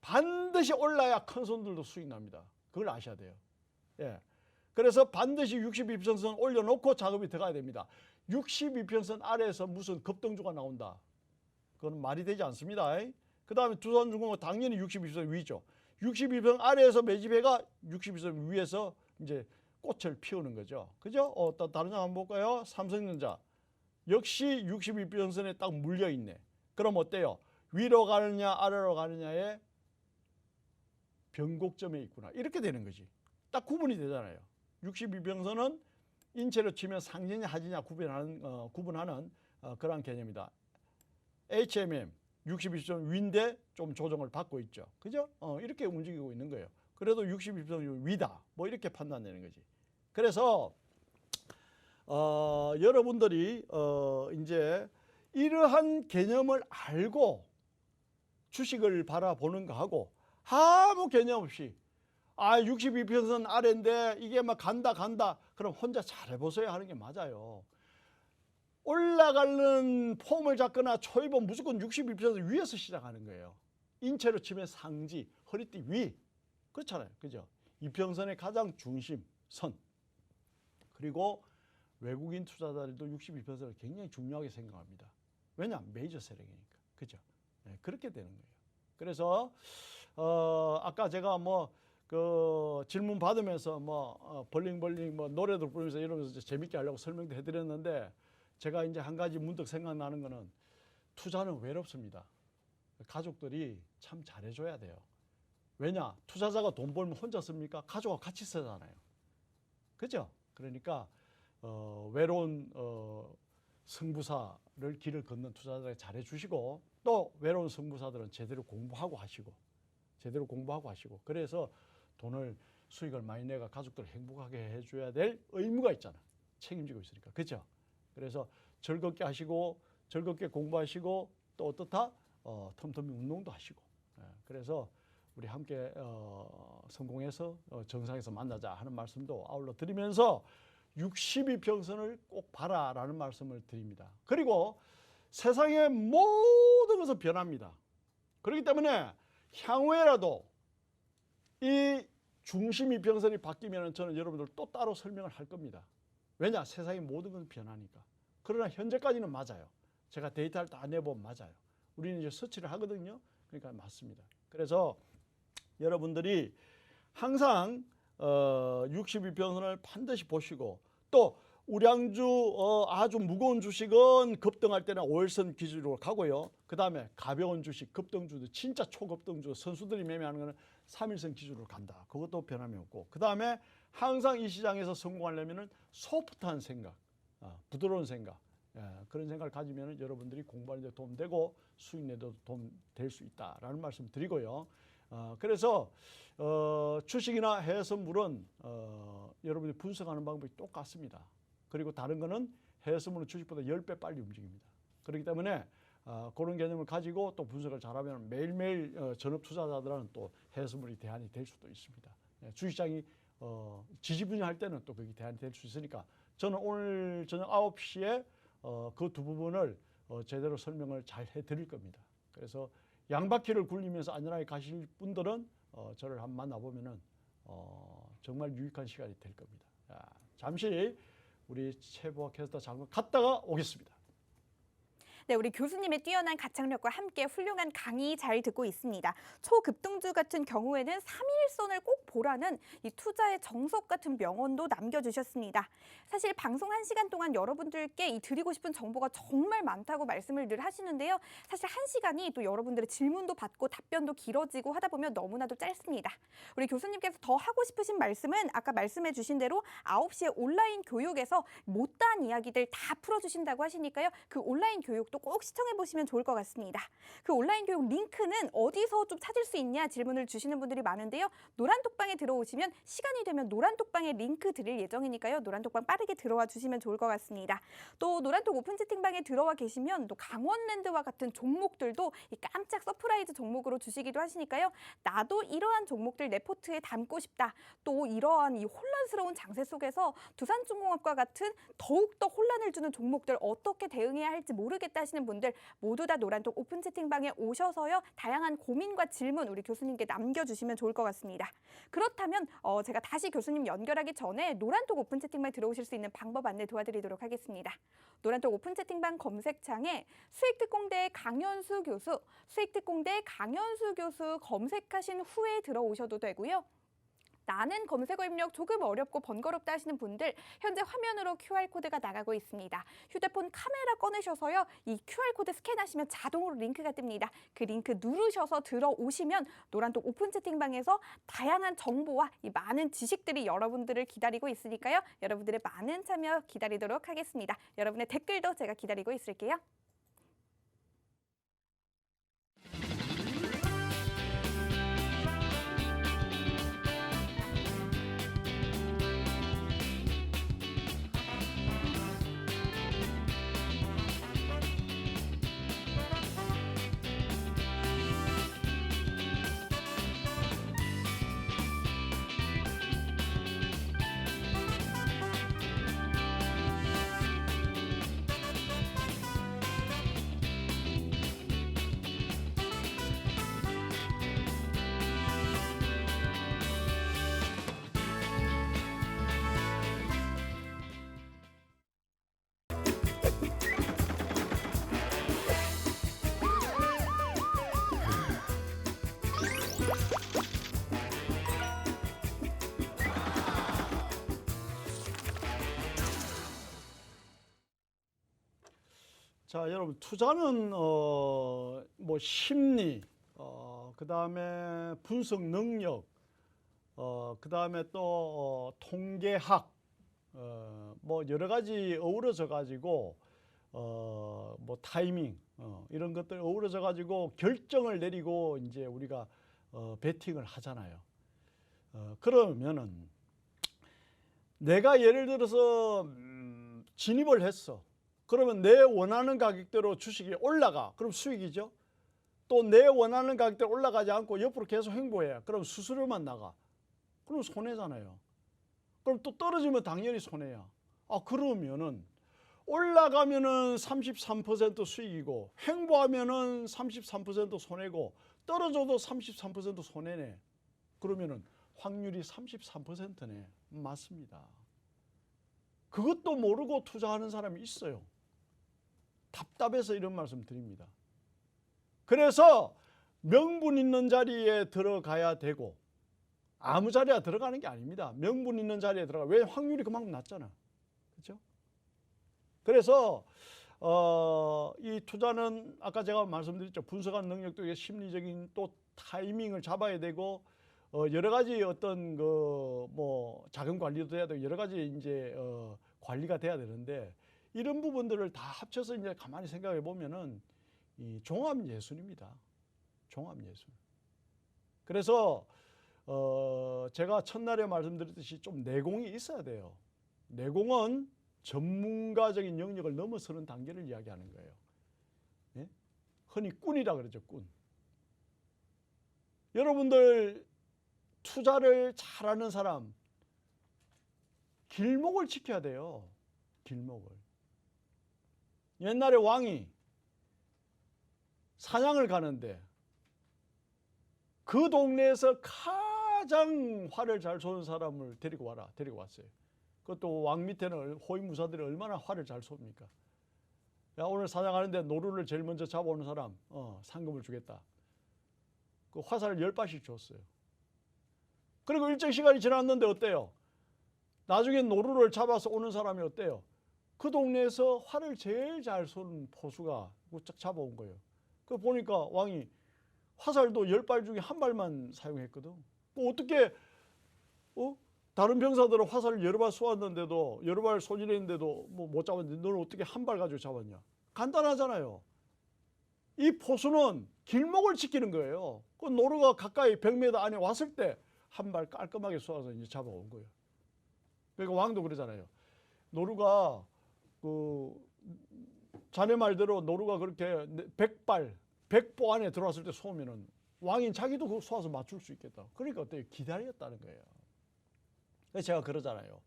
반드시 올라야 큰 손들도 수익 납니다. 그걸 아셔야 돼요. 예. 그래서 반드시 62평선 올려놓고 작업이 들어가야 됩니다. 62평선 아래에서 무슨 급등주가 나온다. 그건 말이 되지 않습니다. 그 다음에 두산중공은 당연히 62평선 위죠. 62평선 아래에서 매집해가 62평선 위에서 이제 꽃을 피우는 거죠. 그죠? 또 다른 장 한번 볼까요? 삼성전자. 역시 62평선에 딱 물려있네. 그럼 어때요? 위로 가느냐 아래로 가느냐에 변곡점에 있구나. 이렇게 되는 거지. 딱 구분이 되잖아요. 62평선은 인체로 치면 상지냐 하지냐 구분하는 그런 개념이다. HMM 62평선 위인데 좀 조정을 받고 있죠. 그죠? 이렇게 움직이고 있는 거예요. 그래도 62평선 위다. 뭐 이렇게 판단되는 거지. 그래서 여러분들이 이제 이러한 개념을 알고 주식을 바라보는 거하고 아무 개념 없이 62평선 아래인데 이게 막 간다 그럼 혼자 잘해보세요 하는 게 맞아요. 올라가는 폼을 잡거나 초입은 무조건 62평선 위에서 시작하는 거예요. 인체로 치면 상지, 허리띠 위. 그렇잖아요. 그죠? 이평선의 가장 중심, 선. 그리고 외국인 투자자들도 62평선을 굉장히 중요하게 생각합니다. 왜냐? 메이저 세력이니까. 그죠? 네, 그렇게 되는 거예요. 그래서 아까 제가 그 질문 받으면서 벌링 노래도 부르면서 이러면서 재밌게 하려고 설명도 해드렸는데 제가 이제 한 가지 문득 생각나는 거는 투자는 외롭습니다. 가족들이 참 잘해줘야 돼요. 왜냐? 투자자가 돈 벌면 혼자 씁니까? 가족하고 같이 쓰잖아요. 그죠? 그러니까 외로운 승부사를 길을 걷는 투자자가 잘해주시고 또 외로운 승부사들은 제대로 공부하고 하시고 그래서 수익을 많이 내가 가족들을 행복하게 해줘야 될 의무가 있잖아. 책임지고 있으니까. 그렇죠? 그래서 즐겁게 하시고 즐겁게 공부하시고 또 어떻다? 틈틈이 운동도 하시고. 그래서 우리 함께 성공해서 정상에서 만나자 하는 말씀도 아울러 드리면서 62평선을 꼭 봐라라는 말씀을 드립니다. 그리고 세상의 모든 것은 변합니다. 그렇기 때문에 향후에라도 이 중심 이평선이 바뀌면 저는 여러분들 또 따로 설명을 할 겁니다. 왜냐? 세상의 모든 것은 변하니까. 그러나 현재까지는 맞아요. 제가 데이터를 다 내보면 맞아요. 우리는 이제 서치를 하거든요. 그러니까 맞습니다. 그래서 여러분들이 항상 62평선을 반드시 보시고 또 우량주 아주 무거운 주식은 급등할 때는 5일선 기준으로 가고요. 그 다음에 가벼운 주식 급등주도 진짜 초급등주 선수들이 매매하는 거는 3일선 기준으로 간다. 그것도 변함이 없고 그 다음에 항상 이 시장에서 성공하려면 소프트한 생각, 부드러운 생각 그런 생각을 가지면 여러분들이 공부하는 데 도움되고 수익 내도 도움 될 수 있다라는 말씀 드리고요. 그래서 주식이나 해외 선물은 여러분이 분석하는 방법이 똑같습니다. 그리고 다른 거는 해외 선물은 주식보다 10배 빨리 움직입니다. 그렇기 때문에 그런 개념을 가지고 또 분석을 잘하면 매일매일 전업 투자자들은 또 해외 선물이 대안이 될 수도 있습니다. 주식시장이 지지분여할 때는 또 그게 대안이 될 수 있으니까 저는 오늘 저녁 9시에 그 두 부분을 제대로 설명을 잘 해드릴 겁니다. 그래서 양바퀴를 굴리면서 안전하게 가실 분들은 저를 한번 만나보면은 정말 유익한 시간이 될 겁니다. 잠시 우리 최보아 캐스터 잠깐 갔다가 오겠습니다. 네, 우리 교수님의 뛰어난 가창력과 함께 훌륭한 강의 잘 듣고 있습니다. 초급등주 같은 경우에는 3일선을 꼭 보라는 이 투자의 정석 같은 명언도 남겨주셨습니다. 사실 방송 1시간 동안 여러분들께 이 드리고 싶은 정보가 정말 많다고 말씀을 늘 하시는데요. 사실 1시간이 또 여러분들의 질문도 받고 답변도 길어지고 하다 보면 너무나도 짧습니다. 우리 교수님께서 더 하고 싶으신 말씀은 아까 말씀해 주신 대로 9시에 온라인 교육에서 못다한 이야기들 다 풀어주신다고 하시니까요. 그 온라인 교육도 꼭 시청해 보시면 좋을 것 같습니다. 그 온라인 교육 링크는 어디서 좀 찾을 수 있냐 질문을 주시는 분들이 많은데요. 노란톡방에 들어오시면 시간이 되면 노란톡방에 링크 드릴 예정이니까요. 노란톡방 빠르게 들어와 주시면 좋을 것 같습니다. 또 노란톡 오픈 채팅방에 들어와 계시면 또 강원랜드와 같은 종목들도 이 깜짝 서프라이즈 종목으로 주시기도 하시니까요. 나도 이러한 종목들 내 포트에 담고 싶다. 또 이러한 이 혼란스러운 장세 속에서 두산중공업과 같은 더욱더 혼란을 주는 종목들 어떻게 대응해야 할지 모르겠다 하시는 분들 모두 다 노란톡 오픈 채팅방에 오셔서요. 다양한 고민과 질문 우리 교수님께 남겨주시면 좋을 것 같습니다. 그렇다면 제가 다시 교수님 연결하기 전에 노란톡 오픈 채팅방에 들어오실 수 있는 방법 안내 도와드리도록 하겠습니다. 노란톡 오픈 채팅방 검색창에 수익특공대 강현수 교수, 수익특공대 강현수 교수 검색하신 후에 들어오셔도 되고요. 나는 검색어 입력 조금 어렵고 번거롭다 하시는 분들 현재 화면으로 QR코드가 나가고 있습니다. 휴대폰 카메라 꺼내셔서요. 이 QR코드 스캔하시면 자동으로 링크가 뜹니다. 그 링크 누르셔서 들어오시면 노란톡 오픈 채팅방에서 다양한 정보와 이 많은 지식들이 여러분들을 기다리고 있으니까요. 여러분들의 많은 참여 기다리도록 하겠습니다. 여러분의 댓글도 제가 기다리고 있을게요. 자, 여러분 투자는 뭐 심리, 그다음에 분석 능력, 그다음에 또 통계학, 뭐 여러 가지 어우러져 가지고 뭐 타이밍 이런 것들 어우러져 가지고 결정을 내리고 이제 우리가 베팅을 하잖아요. 그러면은 내가 예를 들어서 진입을 했어. 그러면 내 원하는 가격대로 주식이 올라가. 그럼 수익이죠. 또 내 원하는 가격대로 올라가지 않고 옆으로 계속 횡보해. 그럼 수수료만 나가. 그럼 손해잖아요. 그럼 또 떨어지면 당연히 손해야. 그러면은 올라가면은 33% 수익이고 횡보하면은 33% 손해고 떨어져도 33% 손해네. 그러면은 확률이 33%네. 맞습니다. 그것도 모르고 투자하는 사람이 있어요. 답답해서 이런 말씀 드립니다. 그래서 명분 있는 자리에 들어가야 되고 아무 자리에 들어가는 게 아닙니다. 명분 있는 자리에 들어가. 왜? 확률이 그만큼 낮잖아. 그렇죠? 그래서 이 투자는 아까 제가 말씀드렸죠. 분석하는 능력도 심리적인 또 타이밍을 잡아야 되고 여러 가지 어떤 그 뭐 자금 관리도 해야 되고 여러 가지 이제 관리가 돼야 되는데 이런 부분들을 다 합쳐서 이제 가만히 생각해 보면은 이 종합 예술입니다. 종합 예술. 그래서 제가 첫날에 말씀드렸듯이 좀 내공이 있어야 돼요. 내공은 전문가적인 영역을 넘어서는 단계를 이야기하는 거예요. 예? 흔히 꾼이라 그러죠, 꾼. 여러분들 투자를 잘하는 사람, 길목을 지켜야 돼요. 길목을. 옛날에 왕이 사냥을 가는데 그 동네에서 가장 활을 잘 쏘는 사람을 데리고 왔어요. 그것도 왕 밑에는 호위무사들이 얼마나 활을 잘 쏩니까? 야, 오늘 사냥하는데 노루를 제일 먼저 잡아오는 사람 상금을 주겠다. 그 화살을 10발씩 줬어요. 그리고 일정 시간이 지났는데 어때요? 나중에 노루를 잡아서 오는 사람이 어때요? 그 동네에서 활을 제일 잘 쏘는 포수가 쫙 잡아온 거예요. 그 보니까 왕이 화살도 10발 중에 1발만 사용했거든. 어떻게 다른 병사들은 화살을 여러 발 쏘았는데도 여러 발 소진했는데도 못 잡았는데 너는 어떻게 1발 가지고 잡았냐? 간단하잖아요. 이 포수는 길목을 지키는 거예요. 그 노루가 가까이 100m 안에 왔을 때 1발 깔끔하게 쏘아서 이제 잡아온 거예요. 그러니까 왕도 그러잖아요. 노루가 자네 말대로 노루가 그렇게 100발 100보 안에 들어왔을 때 쏘면은 왕인 자기도 그거 쏘아서 맞출 수 있겠다. 그러니까 어때요? 기다렸다는 거예요. 그래서 제가 그러잖아요.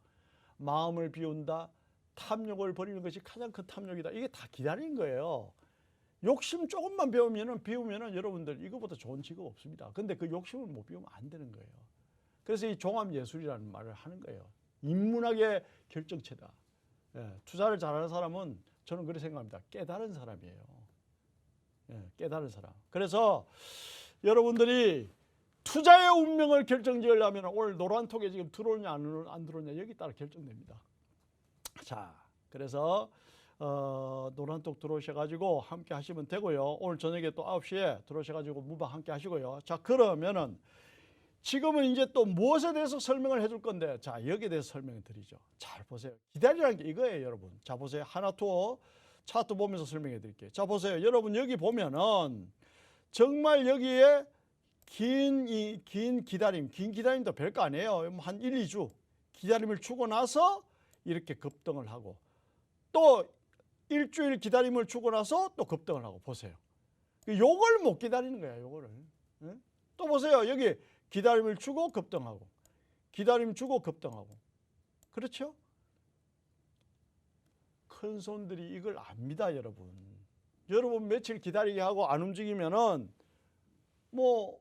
마음을 비운다, 탐욕을 버리는 것이 가장 큰 탐욕이다. 이게 다 기다린 거예요. 욕심 조금만 비우면은 여러분들 이거보다 좋은 직업 없습니다. 근데 그 욕심을 못 비우면 안 되는 거예요. 그래서 이 종합예술이라는 말을 하는 거예요. 인문학의 결정체다. 예, 투자를 잘하는 사람은 저는 그렇게 생각합니다. 깨달은 사람이에요. 예, 깨달은 사람. 그래서 여러분들이 투자의 운명을 결정지으려면 오늘 노란톡에 지금 들어오냐 안 들어오냐 여기 따라 결정됩니다. 자, 그래서 노란톡 들어오셔가지고 함께 하시면 되고요. 오늘 저녁에 또 9시에 들어오셔가지고 무방 함께 하시고요. 자, 그러면은 지금은 이제 또 무엇에 대해서 설명을 해줄 건데, 자, 여기에 대해서 설명을 드리죠. 잘 보세요. 기다리라는 게 이거예요, 여러분. 자, 보세요. 하나, 투어 차트 보면서 설명해 드릴게요. 자, 보세요. 여러분 여기 보면은 정말 여기에 긴 기다림도 별거 아니에요. 한 1, 2주 기다림을 주고 나서 이렇게 급등을 하고 또 일주일 기다림을 주고 나서 또 급등을 하고 보세요. 요걸 못 기다리는 거야, 요거를. 예? 또 보세요. 여기 기다림을 주고 급등하고 기다림 주고 급등하고 그렇죠? 큰 손들이 이걸 압니다, 여러분. 여러분 며칠 기다리게 하고 안 움직이면은 뭐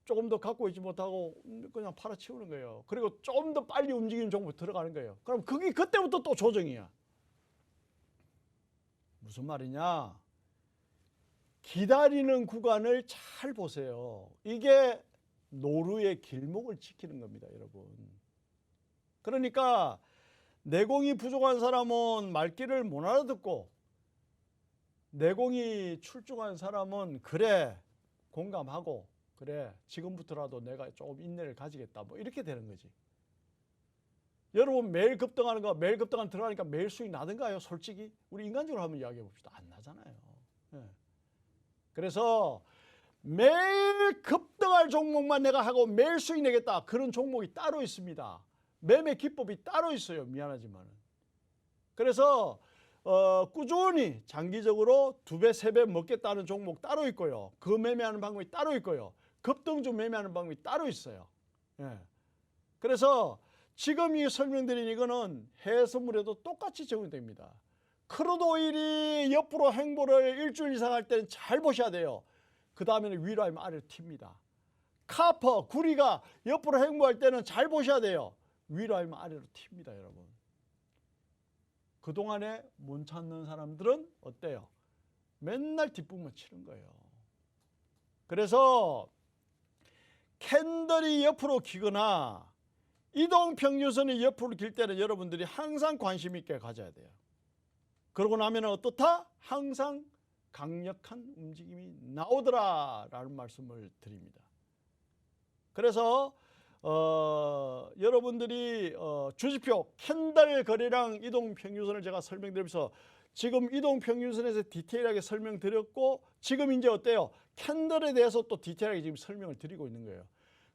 조금 더 갖고 있지 못하고 그냥 팔아치우는 거예요. 그리고 좀 더 빨리 움직이는 종목 들어가는 거예요. 그럼 그게 그때부터 또 조정이야. 무슨 말이냐? 기다리는 구간을 잘 보세요. 이게 노루의 길목을 지키는 겁니다, 여러분. 그러니까 내공이 부족한 사람은 말귀를 못 알아듣고 내공이 출중한 사람은 그래 공감하고 그래 지금부터라도 내가 조금 인내를 가지겠다 뭐 이렇게 되는 거지. 여러분 매일 급등하는 거 매일 급등하는 들어가니까 매일 수익 나든가요? 솔직히 우리 인간적으로 한번 이야기해 봅시다. 안 나잖아요. 예. 그래서 매일 급등할 종목만 내가 하고 매일 수익 내겠다 그런 종목이 따로 있습니다. 매매 기법이 따로 있어요. 미안하지만. 그래서 꾸준히 장기적으로 2배, 3배 먹겠다는 종목 따로 있고요. 그 매매하는 방법이 따로 있고요. 급등주 매매하는 방법이 따로 있어요. 예. 그래서 지금 이 설명드린 이거는 해외 선물에도 똑같이 적용됩니다. 크루드 오일이 옆으로 행보를 일주일 이상 할 때는 잘 보셔야 돼요. 그 다음에는 위로 하면 아래로 튑니다. 카퍼, 구리가 옆으로 행보할 때는 잘 보셔야 돼요. 위로 하면 아래로 튑니다, 여러분. 그동안에 못 찾는 사람들은 어때요? 맨날 뒷북만 치는 거예요. 그래서 캔들이 옆으로 기거나 이동평균선이 옆으로 길 때는 여러분들이 항상 관심 있게 가져야 돼요. 그러고 나면 어떻다? 항상 강력한 움직임이 나오더라라는 말씀을 드립니다. 그래서 여러분들이 주식표 캔들 거래량 이동평균선을 제가 설명드리면서 지금 이동평균선에서 디테일하게 설명드렸고 지금 이제 어때요? 캔들에 대해서 또 디테일하게 지금 설명을 드리고 있는 거예요.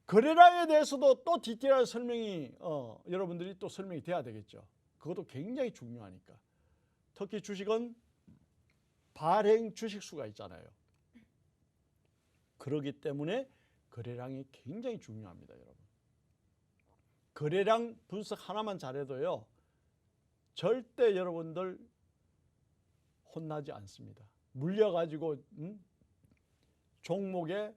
거래량에 대해서도 또 디테일한 설명이 여러분들이 또 설명이 돼야 되겠죠. 그것도 굉장히 중요하니까. 특히 주식은 발행 주식수가 있잖아요. 그렇기 때문에 거래량이 굉장히 중요합니다, 여러분. 거래량 분석 하나만 잘해도요. 절대 여러분들 혼나지 않습니다. 물려가지고 종목에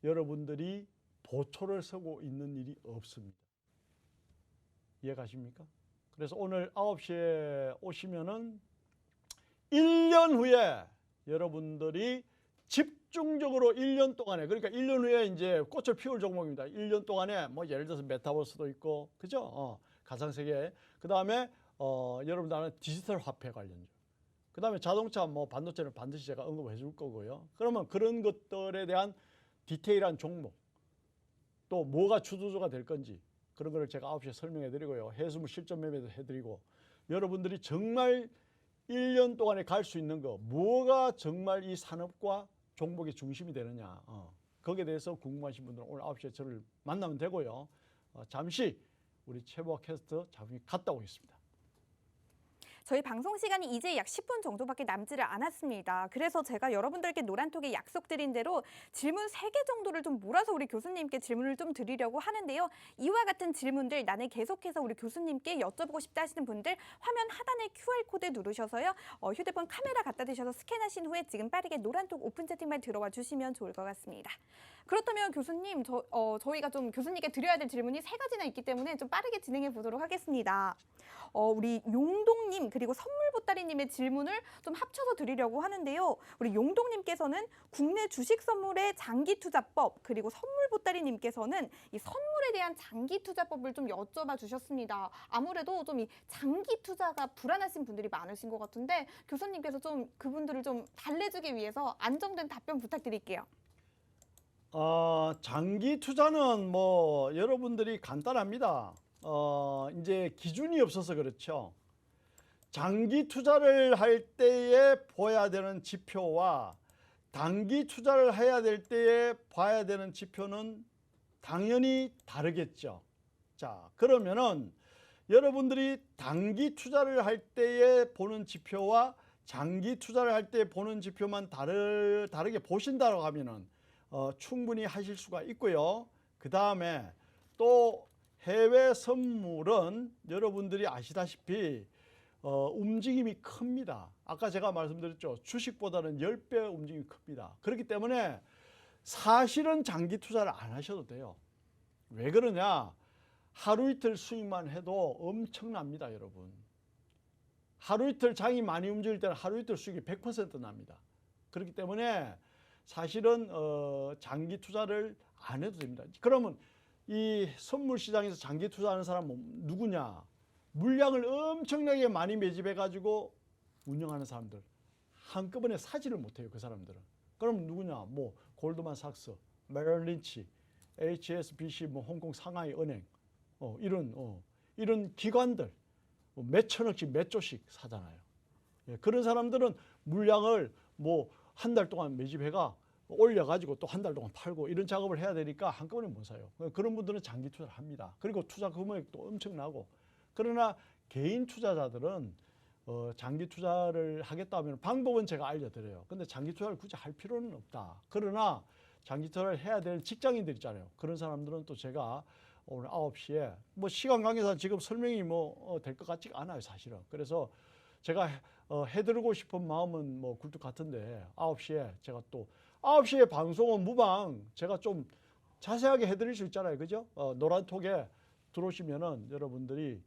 여러분들이 보초를 서고 있는 일이 없습니다. 이해가십니까? 그래서 오늘 9시에 오시면은 1년 후에 여러분들이 집중적으로 1년 동안에, 그러니까 1년 후에 이제 꽃을 피울 종목입니다. 1년 동안에 뭐 예를 들어서 메타버스도 있고, 그죠? 가상세계. 그 다음에 여러분들 아는 디지털 화폐 관련주. 그 다음에 자동차 뭐 반도체는 반드시 제가 언급해 줄 거고요. 그러면 그런 것들에 대한 디테일한 종목, 또 뭐가 주도주가 될 건지 그런 거를 제가 9시에 설명해 드리고요. 해수물 실전 매매도 해드리고, 여러분들이 정말 1년 동안에 갈 수 있는 거, 뭐가 정말 이 산업과 종목의 중심이 되느냐, 거기에 대해서 궁금하신 분들은 오늘 9시에 저를 만나면 되고요. 잠시 우리 최보아 캐스터 잠시 갔다 오겠습니다. 저희 방송 시간이 이제 약 10분 정도밖에 남지를 않았습니다. 그래서 제가 여러분들께 노란톡에 약속드린 대로 질문 3개 정도를 좀 몰아서 우리 교수님께 질문을 좀 드리려고 하는데요. 이와 같은 질문들 나는 계속해서 우리 교수님께 여쭤보고 싶다 하시는 분들 화면 하단에 QR코드 누르셔서요. 휴대폰 카메라 갖다 대셔서 스캔하신 후에 지금 빠르게 노란톡 오픈 채팅방 들어와 주시면 좋을 것 같습니다. 그렇다면 교수님, 저희가 좀 교수님께 드려야 될 질문이 3가지나 있기 때문에 좀 빠르게 진행해 보도록 하겠습니다. 우리 용동님 그리고 선물보따리님의 질문을 좀 합쳐서 드리려고 하는데요. 우리 용동님께서는 국내 주식 선물의 장기 투자법, 그리고 선물보따리님께서는 이 선물에 대한 장기 투자법을 좀 여쭤봐 주셨습니다. 아무래도 좀 이 장기 투자가 불안하신 분들이 많으신 것 같은데 교수님께서 좀 그분들을 좀 달래주기 위해서 안정된 답변 부탁드릴게요. 장기 투자는 뭐 여러분들이 간단합니다. 이제 기준이 없어서 그렇죠. 장기 투자를 할 때에 봐야 되는 지표와 단기 투자를 해야 될 때에 봐야 되는 지표는 당연히 다르겠죠. 자, 그러면은 여러분들이 단기 투자를 할 때에 보는 지표와 장기 투자를 할 때 보는 지표만 다르게 보신다고 하면은 충분히 하실 수가 있고요. 그 다음에 또 해외 선물은 여러분들이 아시다시피 움직임이 큽니다. 아까 제가 말씀드렸죠. 주식보다는 10배 움직임이 큽니다. 그렇기 때문에 사실은 장기 투자를 안 하셔도 돼요. 왜 그러냐? 하루 이틀 수익만 해도 엄청납니다, 여러분. 하루 이틀 장이 많이 움직일 때는 하루 이틀 수익이 100% 납니다. 그렇기 때문에 사실은 장기 투자를 안 해도 됩니다. 그러면 이 선물 시장에서 장기 투자하는 사람은 누구냐? 물량을 엄청나게 많이 매집해 가지고 운영하는 사람들. 한꺼번에 사지를 못해요, 그 사람들은. 그럼 누구냐? 뭐 골드만삭스, 메럴 린치, HSBC, 뭐 홍콩 상하이 은행, 이런 기관들 몇 천억씩 몇 조씩 사잖아요. 예, 그런 사람들은 물량을 뭐 한 달 동안 매집해가 올려가지고 또 한 달 동안 팔고 이런 작업을 해야 되니까 한꺼번에 못 사요. 그런 분들은 장기 투자를 합니다. 그리고 투자 금액도 엄청나고. 그러나 개인 투자자들은 장기 투자를 하겠다 하면 방법은 제가 알려드려요. 근데 장기 투자를 굳이 할 필요는 없다. 그러나 장기 투자를 해야 될 직장인들 있잖아요. 그런 사람들은 또 제가 오늘 9시에 뭐 시간 관계상 지금 설명이 뭐 될 것 같지가 않아요, 사실은. 그래서 제가 해드리고 싶은 마음은 뭐 굴뚝 같은데 9시에 제가 또 9시에 방송은 무방 제가 좀 자세하게 해드릴 수 있잖아요, 그죠? 노란톡에 들어오시면은 여러분들이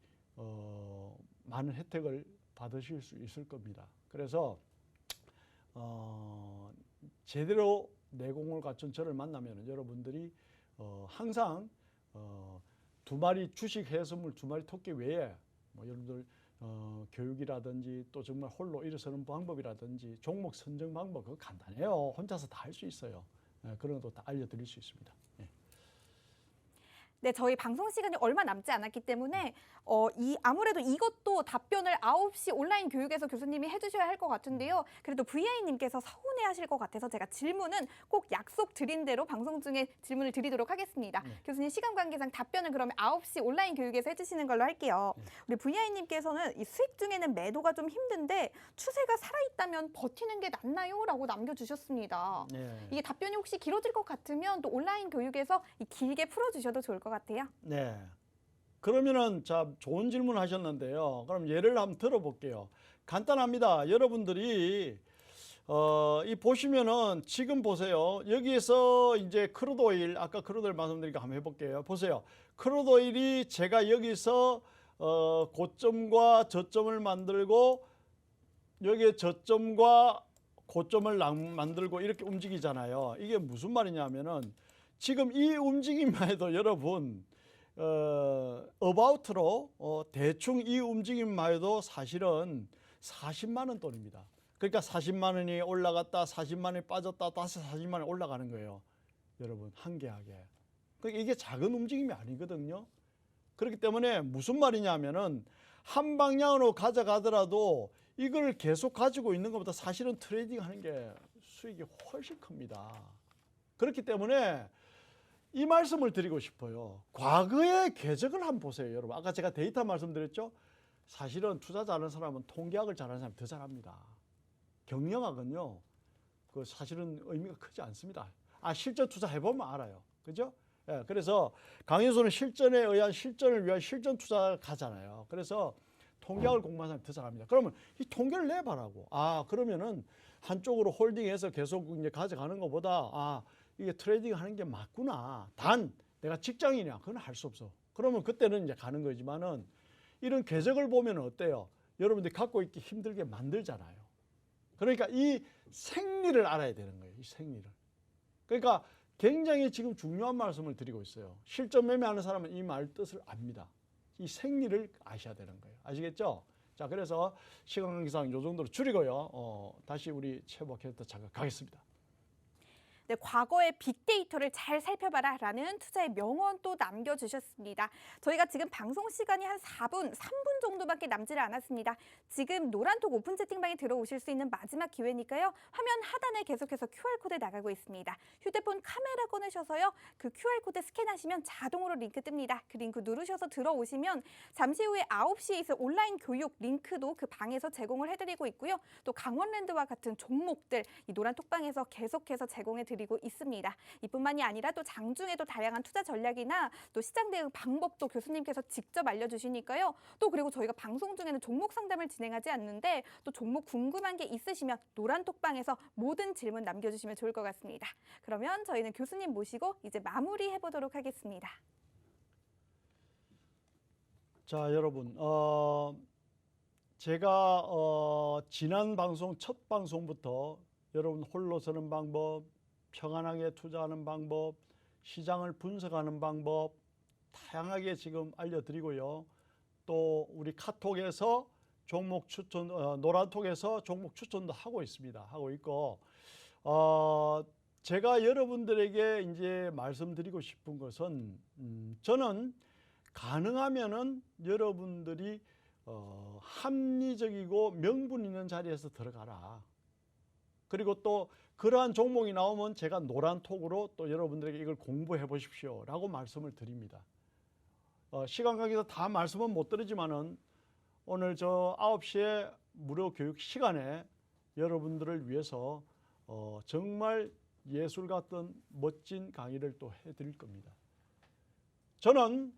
많은 혜택을 받으실 수 있을 겁니다. 그래서 제대로 내공을 갖춘 저를 만나면 여러분들이 항상 2마리 주식 해수물 2마리 토끼 외에 뭐 여러분들 교육이라든지 또 정말 홀로 일어서는 방법이라든지 종목 선정 방법 그거 간단해요. 혼자서 다 할 수 있어요. 그런 것도 다 알려드릴 수 있습니다. 예. 네, 저희 방송 시간이 얼마 남지 않았기 때문에 아무래도 이것도 답변을 9시 온라인 교육에서 교수님이 해주셔야 할 것 같은데요. 그래도 VI님께서 서운해하실 것 같아서 제가 질문은 꼭 약속 드린 대로 방송 중에 질문을 드리도록 하겠습니다. 교수님 시간 관계상 답변을 그러면 9시 온라인 교육에서 해주시는 걸로 할게요. 우리 VI님께서는 이 수익 중에는 매도가 좀 힘든데 추세가 살아있다면 버티는 게 낫나요? 라고 남겨주셨습니다. 이게 답변이 혹시 길어질 것 같으면 또 온라인 교육에서 길게 풀어주셔도 좋을 것 같아요. 네. 그러면은 자 좋은 질문 하셨는데요. 그럼 예를 한번 들어볼게요. 간단합니다. 여러분들이 이 보시면은 지금 보세요. 여기에서 이제 크루드 오일 아까 크루드 오일 말씀드리니까 한번 해볼게요. 보세요. 크루드 오일이 제가 여기서 고점과 저점을 만들고 여기에 저점과 고점을 만들고 이렇게 움직이잖아요. 이게 무슨 말이냐면은 지금 이 움직임만 해도 여러분 어바웃으로 대충 이 움직임만 해도 사실은 40만 원 돈입니다. 그러니까 40만 원이 올라갔다 40만 원이 빠졌다 다시 40만 원이 올라가는 거예요. 여러분 한계하게. 그러니까 이게 작은 움직임이 아니거든요. 그렇기 때문에 무슨 말이냐면은 한 방향으로 가져가더라도 이걸 계속 가지고 있는 것보다 사실은 트레이딩 하는 게 수익이 훨씬 큽니다. 그렇기 때문에 이 말씀을 드리고 싶어요. 과거의 궤적을 한번 보세요, 여러분. 아까 제가 데이터 말씀드렸죠? 사실은 투자 잘하는 사람은 통계학을 잘하는 사람이 더 잘합니다. 경영학은요, 그 사실은 의미가 크지 않습니다. 실전 투자 해보면 알아요. 그죠? 예, 그래서 강연소는 실전에 의한 실전을 위한 실전 투자 가잖아요. 그래서 통계학을 공부하는 사람이 더 잘합니다. 그러면 이 통계를 내봐라고. 그러면은 한쪽으로 홀딩해서 계속 이제 가져가는 것보다 이게 트레이딩 하는 게 맞구나. 단 내가 직장인이야. 그건 할 수 없어. 그러면 그때는 이제 가는 거지만은 이런 궤적을 보면 어때요? 여러분들이 갖고 있기 힘들게 만들잖아요. 그러니까 이 생리를 알아야 되는 거예요. 이 생리를. 그러니까 굉장히 지금 중요한 말씀을 드리고 있어요. 실전 매매하는 사람은 이 말 뜻을 압니다. 이 생리를 아셔야 되는 거예요. 아시겠죠? 자, 그래서 시간 관계상 이 정도로 줄이고요. 다시 우리 최보 캐릭터 잠깐 가겠습니다. 네, 과거의 빅데이터를 잘 살펴봐라 라는 투자의 명언 또 남겨주셨습니다. 저희가 지금 방송 시간이 한 3분 정도밖에 남지를 않았습니다. 지금 노란톡 오픈 채팅방에 들어오실 수 있는 마지막 기회니까요. 화면 하단에 계속해서 QR코드 나가고 있습니다. 휴대폰 카메라 꺼내셔서요. 그 QR코드 스캔하시면 자동으로 링크 뜹니다. 그 링크 누르셔서 들어오시면 잠시 후에 9시에 있을 온라인 교육 링크도 그 방에서 제공을 해드리고 있고요. 또 강원랜드와 같은 종목들 이 노란톡방에서 계속해서 제공해 드리고 있습니다. 이뿐만이 아니라 또 장중에도 다양한 투자 전략이나 또 시장 대응 방법도 교수님께서 직접 알려주시니까요. 또 그리고 저희가 방송 중에는 종목 상담을 진행하지 않는데 또 종목 궁금한 게 있으시면 노란톡방에서 모든 질문 남겨주시면 좋을 것 같습니다. 그러면 저희는 교수님 모시고 이제 마무리해 보도록 하겠습니다. 자, 여러분, 제가 지난 방송 첫 방송부터 여러분 홀로 서는 방법, 평안하게 투자하는 방법, 시장을 분석하는 방법 다양하게 지금 알려드리고요. 또 우리 카톡에서 종목 추천, 노란톡에서 종목 추천도 하고 있습니다. 하고 있고, 제가 여러분들에게 이제 말씀드리고 싶은 것은 저는 가능하면은 여러분들이 합리적이고 명분 있는 자리에서 들어가라. 그리고 또 그러한 종목이 나오면 제가 노란톡으로 또 여러분들에게 이걸 공부해 보십시오 라고 말씀을 드립니다. 시간 관계에서 다 말씀은 못 드리지만은 오늘 저 9시에 무료 교육 시간에 여러분들을 위해서 정말 예술 같은 멋진 강의를 또 해드릴 겁니다. 저는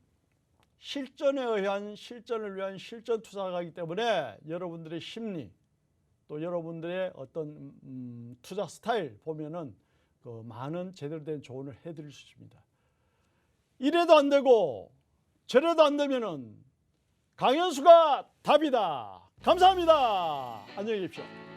실전을 위한 실전 투자가이기 때문에 여러분들의 심리 또 여러분들의 어떤 투자 스타일 보면은 그 많은 제대로 된 조언을 해드릴 수 있습니다. 이래도 안 되고 저래도 안 되면은 강현수가 답이다. 감사합니다. 안녕히 계십시오.